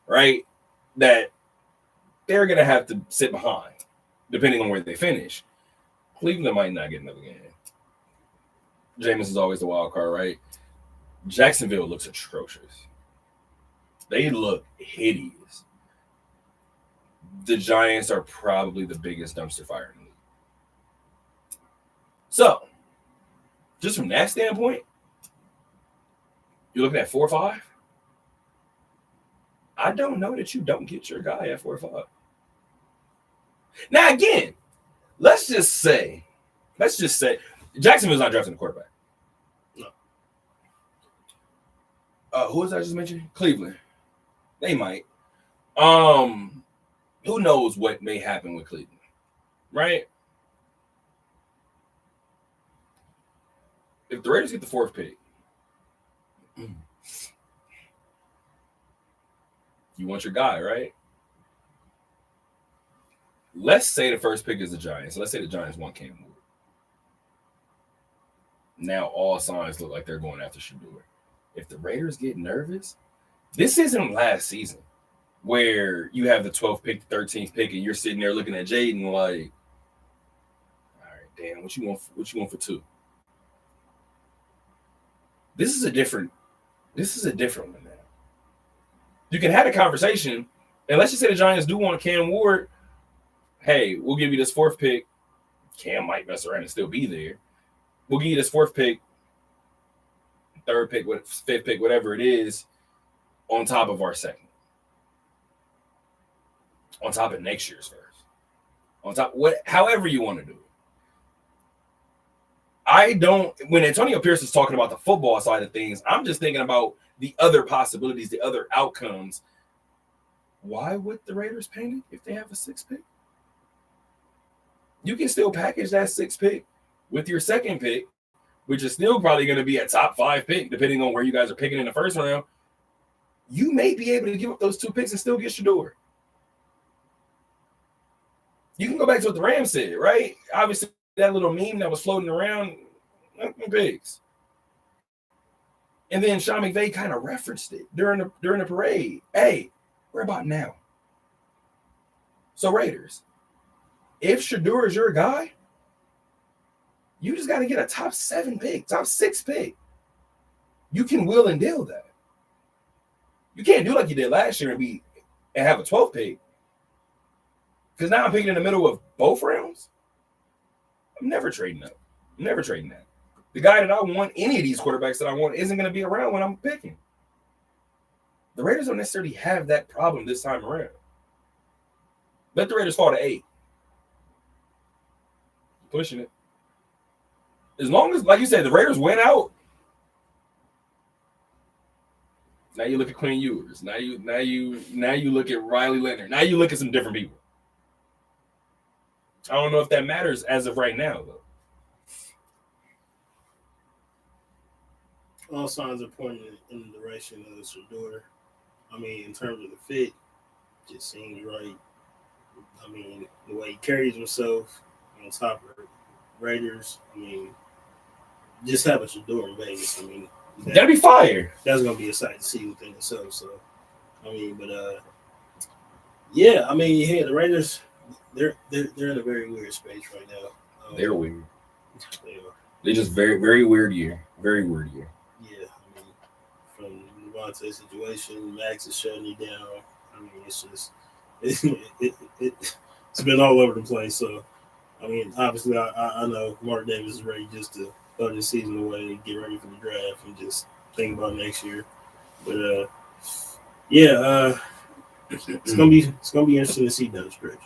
right? That they're going to have to sit behind, depending on where they finish. Cleveland might not get another game. Jameis is always the wild card, right? Jacksonville looks atrocious. They look hideous. The Giants are probably the biggest dumpster fire in the league. So, just from that standpoint, you're looking at 4 or 5. I don't know that you don't get your guy at 4 or 5. Now, again, let's just say Jacksonville's not drafting a quarterback. No. Who was I just mentioning? Cleveland. They might. Who knows what may happen with Cleveland, right? If the Raiders get the 4th pick, you want your guy, right? Let's say the 1st pick is the Giants. Let's say the Giants want Cam Ward. Now all signs look like they're going after Shedeur. If the Raiders get nervous, this isn't last season where you have the 12th pick, the 13th pick, and you're sitting there looking at Jaden like, all right, damn, what you want for 2? This is a different one now. You can have a conversation, and let's just say the Giants do want Cam Ward. Hey, we'll give you this 4th pick. Cam might mess around and still be there. We'll give you this 4th pick, 3rd pick, 5th pick, whatever it is, on top of our 2nd. On top of next year's 1st. On top, however you want to do it. When Antonio Pierce is talking about the football side of things, I'm just thinking about the other possibilities, the other outcomes. Why would the Raiders panic if they have a 6th pick? You can still package that 6th pick with your 2nd pick, which is still probably going to be a top 5 pick, depending on where you guys are picking in the 1st round. You may be able to give up those 2 picks and still get Shedeur. You can go back to what the Rams said, right? Obviously, that little meme that was floating around, picks. And then Sean McVay kind of referenced it during the parade. Hey, we're about now. So Raiders, if Shedeur is your guy, you just got to get a top 7 pick, top 6 pick. You can will and deal that. You can't do like you did last year and have a 12th pick. Because now I'm picking in the middle of both rounds. I'm never trading up. I'm never trading that. The guy that I want, any of these quarterbacks that I want, isn't going to be around when I'm picking. The Raiders don't necessarily have that problem this time around. Let the Raiders fall to 8. Pushing it. As long as, like you said, the Raiders went out. Now you look at Quinn Ewers. Now you look at Riley Leonard. Now you look at some different people. I don't know if that matters as of right now, though. all signs are pointing in the direction of Shador. I mean, in terms of the fit, just seems right. I mean, the way he carries himself on top of Raiders. I mean, just having Shador in Vegas. I mean, That'd be fire. That's gonna be a sight to see within itself. So, I mean, but yeah. I mean, yeah, the Raiders, they're in a very weird space right now. They're weird. They are. They're just very weird year. Very weird year. Yeah, I mean, from the Devontae situation, Max is shutting you down. I mean, it's just it's been all over the place. So, I mean, obviously, I know Mark Davis is ready just to throw this season away, get ready for the draft, and just think about next year. But yeah, it's gonna be interesting to see down the stretch.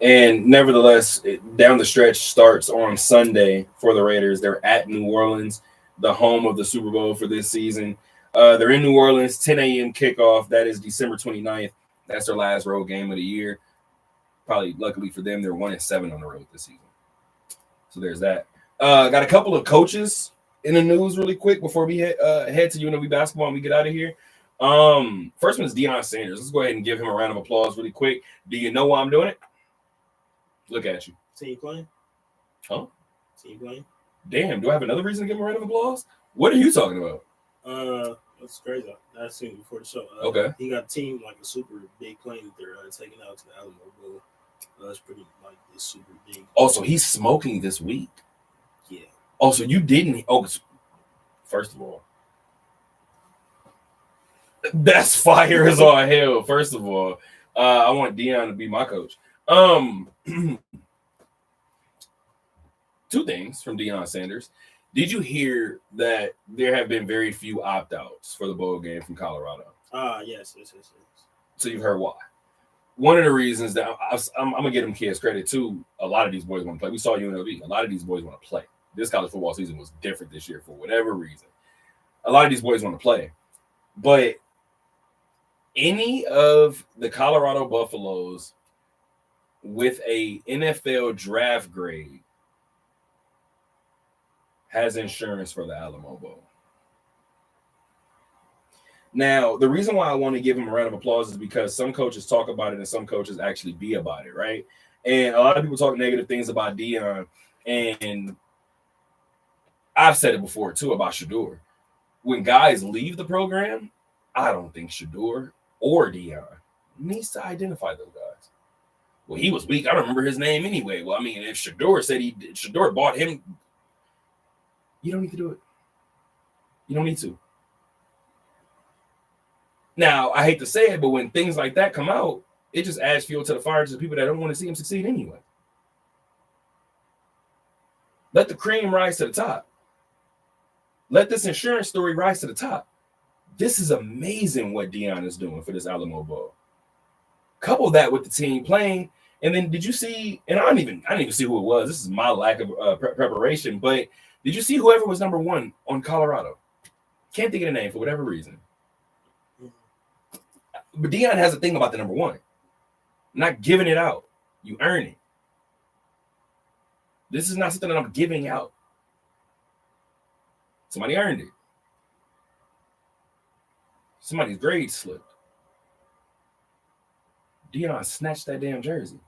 And nevertheless, down the stretch starts on Sunday for the Raiders. They're at New Orleans, the home of the Super Bowl for this season. They're in New Orleans, 10 a.m. kickoff. That is December 29th. That's their last road game of the year. Probably, luckily for them, they're 1-7 on the road this season. So there's that. Got a couple of coaches in the news really quick before we head to UNLV basketball and we get out of here. First one is Deion Sanders. Let's go ahead and give him a round of applause really quick. Do you know why I'm doing it? Look at you. Team playing? Huh? Team playing? Damn, do I have another reason to give him a round of applause? What are you talking about? That's crazy. I've seen it before the show. Okay. He got a team like a super big plane that they're taking out to the Alamo Bowl. That's pretty like this super big. Also, he's smoking this week. Yeah. Also, you didn't. Oh, first of all, that's fire as all hell. First of all, I want Deion to be my coach. Two things from Deion Sanders. Did you hear that there have been very few opt-outs for the bowl game from Colorado? Yes. So you've heard why. One of the reasons that I'm going to give them kids credit too, a lot of these boys want to play. We saw UNLV. A lot of these boys want to play. This college football season was different this year for whatever reason. A lot of these boys want to play. But any of the Colorado Buffaloes with a NFL draft grade has insurance for the Alamo Bowl. Now, the reason why I want to give him a round of applause is because some coaches talk about it and some coaches actually be about it, right? And a lot of people talk negative things about Deion, and I've said it before too about Shador. When guys leave the program, I don't think Shador or Deion needs to identify those guys. Well, he was weak. I don't remember his name anyway. Well, I mean, if Shador said Shador bought him, you don't need to do it. You don't need to. Now, I hate to say it, but when things like that come out, it just adds fuel to the fire to the people that don't want to see him succeed anyway. Let the cream rise to the top. Let this insurance story rise to the top. This is amazing what Deion is doing for this Alamo Bowl. Couple that with the team playing, and then did you see? And I didn't even see who it was. This is my lack of preparation. But did you see whoever was number one on Colorado? Can't think of the name for whatever reason. But Deion has a thing about the number one. Not giving it out. You earn it. This is not something that I'm giving out. Somebody earned it. Somebody's grade slipped. Deion snatched that damn jersey.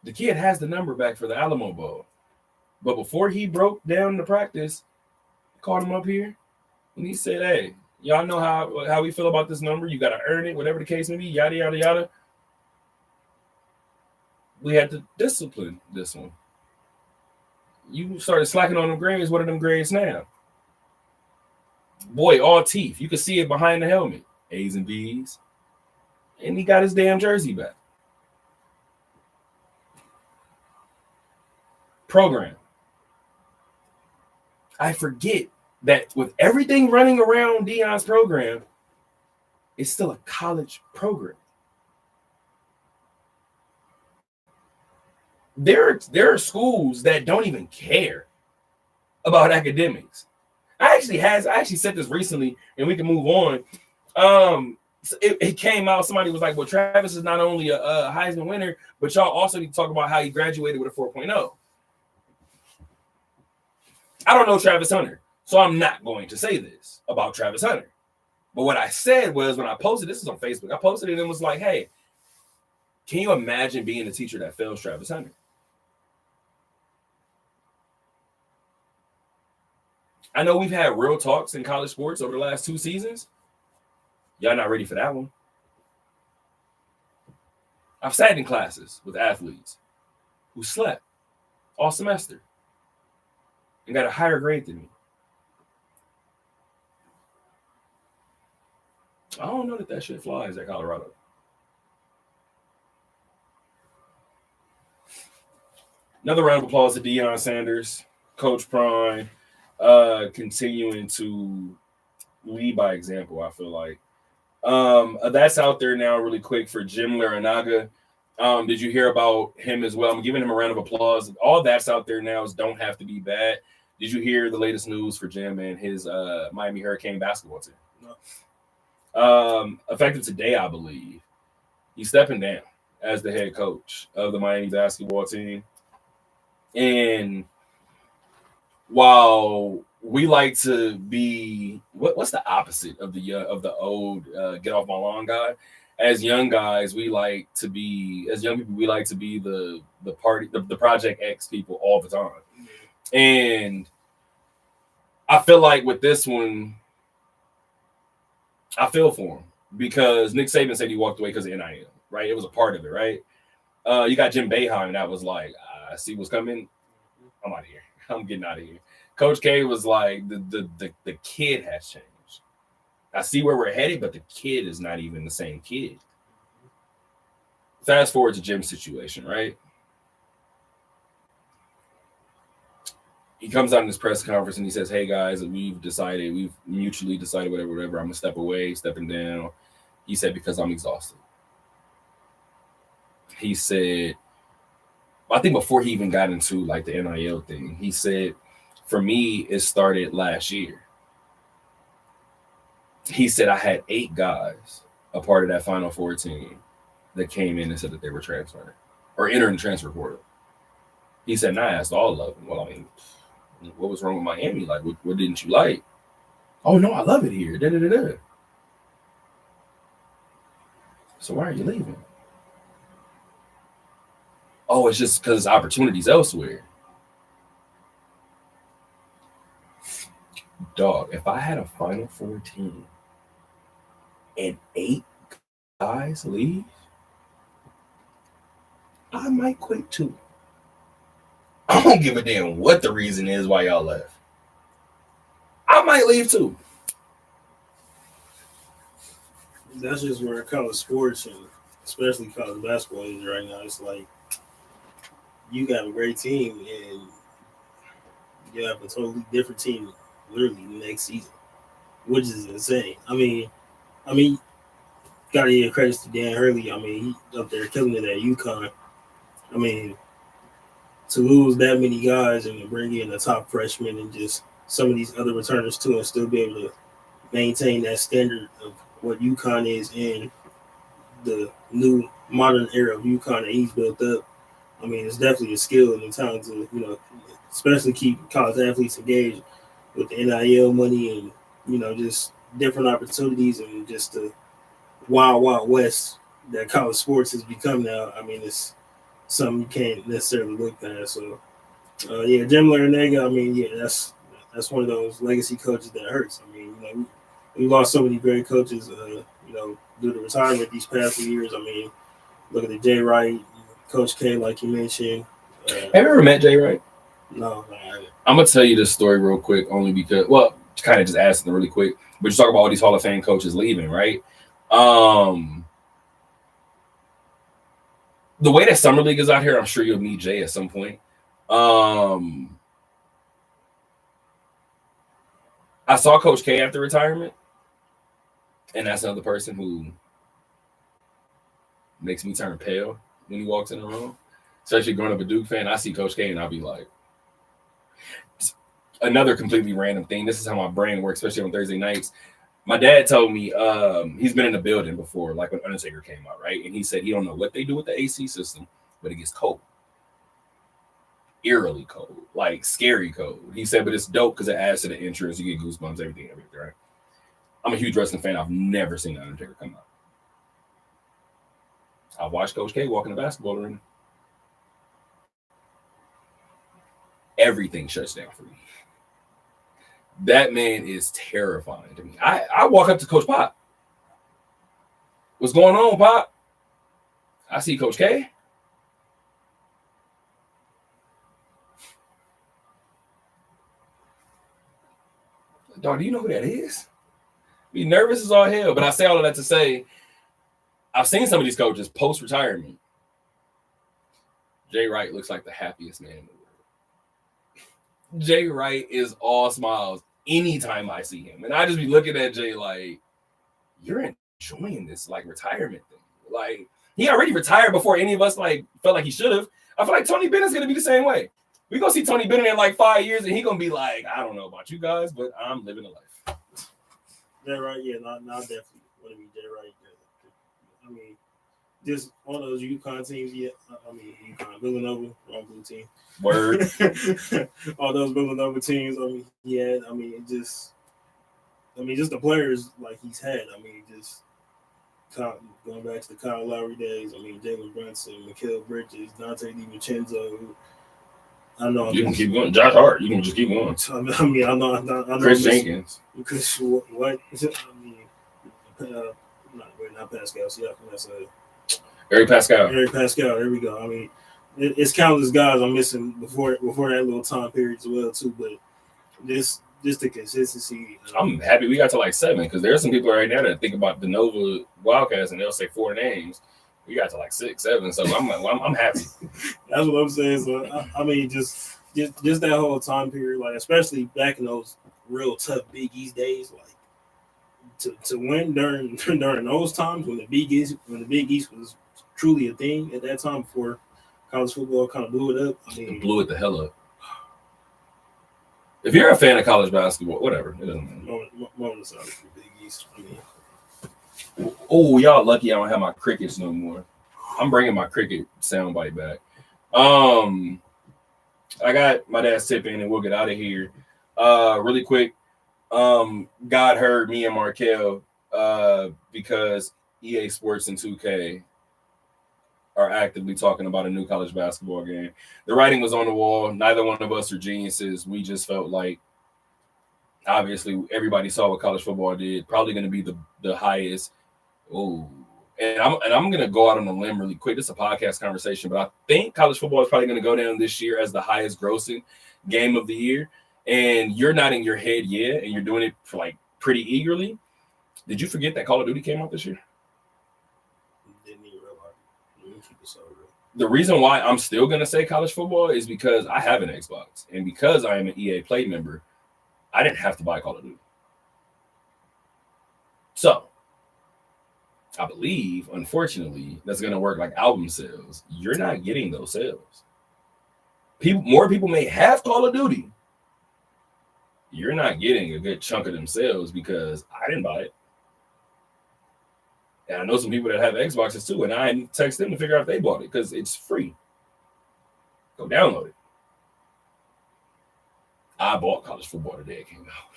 The kid has the number back for the Alamo Bowl. But before he broke down the practice, I called him up here, and he said, hey, y'all know how we feel about this number. You got to earn it, whatever the case may be, yada, yada, yada. We had to discipline this one. You started slacking on them grades. What are them grades now? Boy, all teeth. You could see it behind the helmet. A's and B's. And he got his damn jersey back. Program. I forget that with everything running around Deion's program, it's still a college program. There are schools that don't even care about academics. I actually said this recently, and we can move on. It came out, somebody was like, well, Travis is not only a Heisman winner, but y'all also need to talk about how he graduated with a 4.0. I don't know Travis Hunter, so I'm not going to say this about Travis Hunter. But what I said was when I posted, this is on Facebook, I posted it and was like, hey, can you imagine being a teacher that fails Travis Hunter? I know we've had real talks in college sports over the last 2 seasons. Y'all not ready for that one. I've sat in classes with athletes who slept all semester and got a higher grade than me. I don't know that shit flies at Colorado. Another round of applause to Deion Sanders, Coach Prime, continuing to lead by example, I feel like. That's out there now really quick for Jim Larinaga. Did you hear about him as well? I'm giving him a round of applause. All that's out there now is don't have to be bad. Did you hear the latest news for Jim and his Miami Hurricane basketball team? No. Effective today, I believe. He's stepping down as the head coach of the Miami basketball team. And while we like to be what's the opposite of the old get off my lawn guy? As young guys, we like to be the Project X people all the time. And I feel like with this one, I feel for him because Nick Saban said he walked away because of NIL, right? It was a part of it, right? You got Jim Boeheim that was like, I see what's coming. I'm out of here. I'm getting out of here. Coach K was like, the kid has changed. I see where we're headed, but the kid is not even the same kid. Fast forward to Jim's situation, right? He comes out in this press conference and he says, hey, guys, we've mutually decided whatever. I'm going to step away, stepping down. He said, because I'm exhausted. He said, I think before he even got into like the NIL thing, he said, for me, it started last year. He said, I had 8 guys a part of that Final Four team that came in and said that they were transferring or entering the transfer portal. He said, and I asked all of them, well, I mean, what was wrong with Miami? Like, what didn't you like? Oh, no, I love it here. Da-da-da-da. So why are you leaving? Oh, it's just because opportunities elsewhere. Dog, if I had a Final Four team and 8 guys leave, I might quit too. I don't give a damn what the reason is why y'all left. I might leave too. That's just where college sports and especially college basketball is right now. It's like you got a great team and you have a totally different team literally next season, which is insane. I mean, gotta give credit to Dan Hurley. I mean, he up there killing it at UConn. I mean, to lose that many guys and to bring in a top freshman and just some of these other returners too and still be able to maintain that standard of what UConn is in the new modern era of UConn that he's built up. I mean, it's definitely a skill and a talent to, especially keep college athletes engaged with the NIL money and, just different opportunities and just the wild, wild west that college sports has become now. I mean, it's something you can't necessarily look past. So, Jim Larinaga, I mean, that's one of those legacy coaches that hurts. I mean, we lost so many great coaches, due to retirement these past few years. I mean, look at the Jay Wright, Coach K, like you mentioned. Have you ever met Jay Wright? No, I haven't. I'm going to tell you this story real quick, only because, kind of just asking really quick, but you talk about all these Hall of Fame coaches leaving, right? The way that Summer League is out here, I'm sure you'll meet Jay at some point. I saw Coach K after retirement, and that's another person who makes me turn pale when he walks in the room. Especially growing up a Duke fan, I see Coach K and I'll be like, another completely random thing. This is how my brain works, especially on Thursday nights. My dad told me he's been in the building before, like when Undertaker came out, right? And he said he don't know what they do with the AC system, but it gets cold. eerily cold, like scary cold. He said, but it's dope because it adds to the interest. You get goosebumps, everything, right? I'm a huge wrestling fan. I've never seen Undertaker come out. I watched Coach K walk in the basketball arena. Everything shuts down for me. That man is terrifying to me. I walk up to Coach Pop. What's going on, Pop? I see Coach K. Dog, do you know who that is? Be nervous as all hell. But I say all of that to say, I've seen some of these coaches post-retirement. Jay Wright looks like the happiest man in the world. Jay Wright is all smiles anytime I see him. And I just be looking at Jay like, you're enjoying this like retirement thing. Like, he already retired before any of us like felt like he should have. I feel like Tony Bennett's going to be the same way. We're going to see Tony Bennett in like 5 years, and he's going to be like, I don't know about you guys, but I'm living a life. Jay Wright, yeah, not definitely want to be Jay Wright. I mean, just all those UConn teams, yeah. I mean, UConn, Villanova, wrong blue team. Word. All those Villanova teams, I mean, yeah, I mean, just the players like he's had. I mean, just going back to the Kyle Lowry days. I mean, Jalen Brunson, Mikal Bridges, Dante DiVincenzo. I know you can keep going. Josh Hart, you can just keep going. I mean, I know. Chris Jenkins. Chris, what? I mean, not Pascal. See, that's Eric Pascal. Eric Pascal. There we go. I mean, it's countless guys I'm missing before that little time period as well too. But just the consistency. I'm happy we got to like 7 because there are some people right now that think about the Nova Wildcats and they'll say 4 names. We got to like 6, 7. So I'm happy. That's what I'm saying. So I mean, just that whole time period, like especially back in those real tough Big East days, like to win during those times when the Big East was truly a thing at that time before college football kind of blew it up. I mean, blew it the hell up. If you're a fan of college basketball, whatever, it doesn't matter. Moment aside for the Big East. I mean, oh, y'all lucky I don't have my crickets no more. I'm bringing my cricket soundbite back. I got my dad's tip in and we'll get out of here. Really quick. God heard me and Markel because EA Sports and 2K are actively talking about a new college basketball game. The writing was on the wall. Neither one of us are geniuses. We just felt like, obviously, everybody saw what college football did. Probably going to be the highest. Oh, and I'm going to go out on a limb really quick. This is a podcast conversation, but I think college football is probably going to go down this year as the highest grossing game of the year. And you're not in your head yet, and you're doing it for like pretty eagerly. Did you forget that Call of Duty came out this year? Didn't even realize. The reason why I'm still going to say college football is because I have an Xbox. And because I am an EA Play member, I didn't have to buy Call of Duty. So, I believe, unfortunately, that's going to work like album sales. You're not getting those sales. More people may have Call of Duty. You're not getting a good chunk of them sales because I didn't buy it. And I know some people that have Xboxes too, and I text them to figure out if they bought it because it's free. Go download it. I bought college football the day it came out.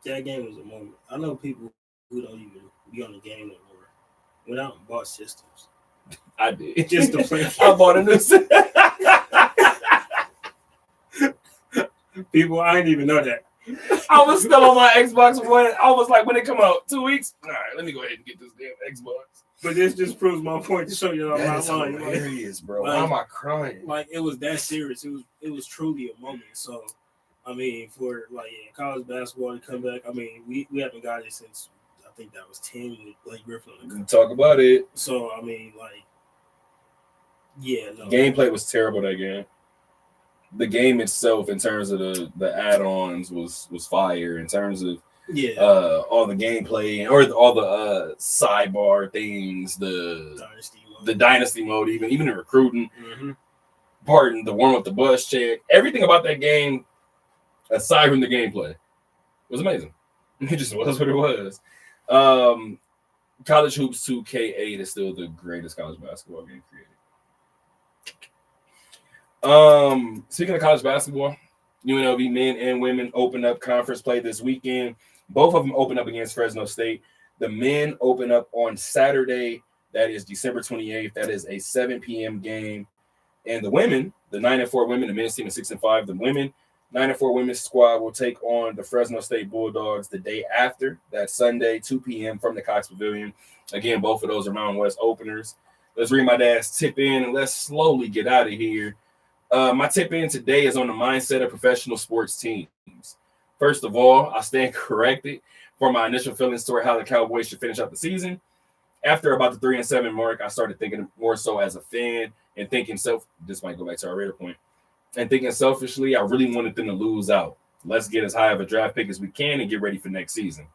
That game was a moment. I know people who don't even be on the game no more. Went out and bought systems. I did. Just to play. I bought a new system. People, I didn't even know that. I was still on my Xbox One. I was like, when it come out, 2 weeks? All right, let me go ahead and get this damn Xbox. But this just proves my point to show you I'm not lying. Hilarious, bro. Why am I crying? Like, it was that serious. It was truly a moment. So, I mean, for college basketball to come back, I mean, we haven't got it since I think that was 10 with Blake Griffin on the cover. Talk about it. So, I mean, like, yeah, no. Gameplay was terrible that game. The game itself, in terms of the add-ons, was fire. In terms of all the gameplay or all the sidebar things, the dynasty mode, even the recruiting, pardon, the warm up the bus check, everything about that game, aside from the gameplay, was amazing. It just was what it was. College Hoops 2K8 is still the greatest college basketball game created. Speaking of college basketball, UNLV men and women open up conference play this weekend. Both of them open up against Fresno State. The men open up on Saturday. That is December 28th. That is a 7 p.m. game. And the women, the 9-4 women, the men's team is 6-5. The women, 9-4 women's squad will take on the Fresno State Bulldogs the day after. That's Sunday, 2 p.m. from the Cox Pavilion. Again, both of those are Mountain West openers. Let's read my dad's tip in and let's slowly get out of here. My tip in today is on the mindset of professional sports teams. First of all, I stand corrected for my initial feelings toward how the Cowboys should finish out the season. After about the 3-7 mark, I started thinking more so as a fan and thinking this might go back to our Raider point, and thinking selfishly, I really wanted them to lose out. Let's get as high of a draft pick as we can and get ready for next season.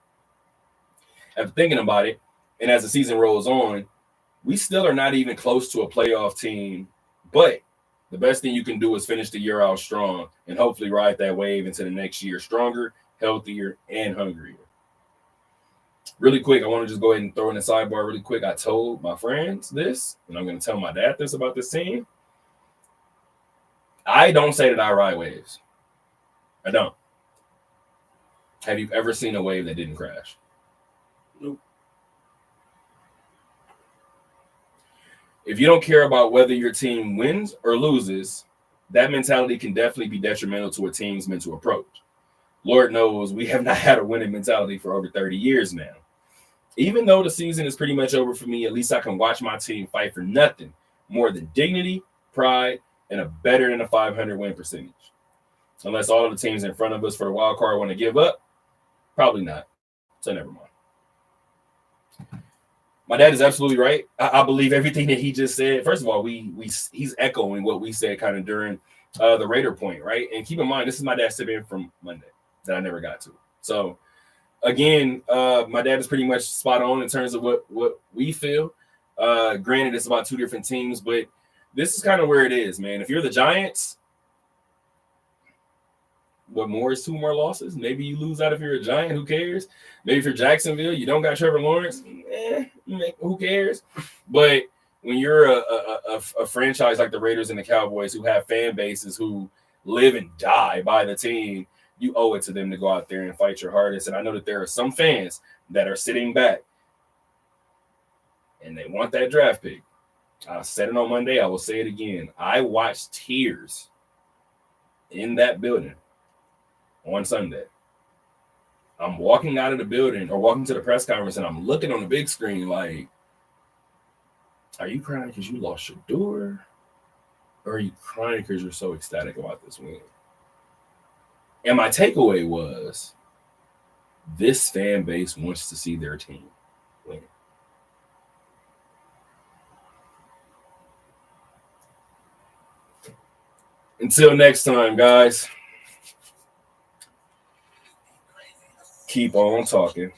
After thinking about it, and as the season rolls on, we still are not even close to a playoff team, but the best thing you can do is finish the year out strong and hopefully ride that wave into the next year stronger, healthier, and hungrier. Really quick, I want to just go ahead and throw in a sidebar really quick. I told my friends this, and I'm going to tell my dad this about this team. I don't say that I ride waves. I don't. Have you ever seen a wave that didn't crash? Nope. If you don't care about whether your team wins or loses, that mentality can definitely be detrimental to a team's mental approach. Lord knows we have not had a winning mentality for over 30 years now. Even though the season is pretty much over for me, at least I can watch my team fight for nothing more than dignity, pride, and a better than a 500 win percentage. Unless all of the teams in front of us for the wild card want to give up, probably not. So never mind. My dad is absolutely right. I believe everything that he just said. First of all, he's echoing what we said kind of during the Raider point, right? And keep in mind, this is my dad's tip in from Monday that I never got to. So again, my dad is pretty much spot on in terms of what we feel. Granted, it's about two different teams, but this is kind of where it is, man. If you're the Giants, what more is two more losses? Maybe you lose out if you're a Giant. Who cares? Maybe if you're Jacksonville, you don't got Trevor Lawrence. Who cares? But when you're a franchise like the Raiders and the Cowboys who have fan bases who live and die by the team, you owe it to them to go out there and fight your hardest. And I know that there are some fans that are sitting back and they want that draft pick. I said it on Monday. I will say it again. I watched tears in that building on Sunday. I'm walking out of the building or walking to the press conference and I'm looking on the big screen like, are you crying because you lost your door? Or are you crying because you're so ecstatic about this win? And my takeaway was this fan base wants to see their team win. Until next time, guys. Keep on talking.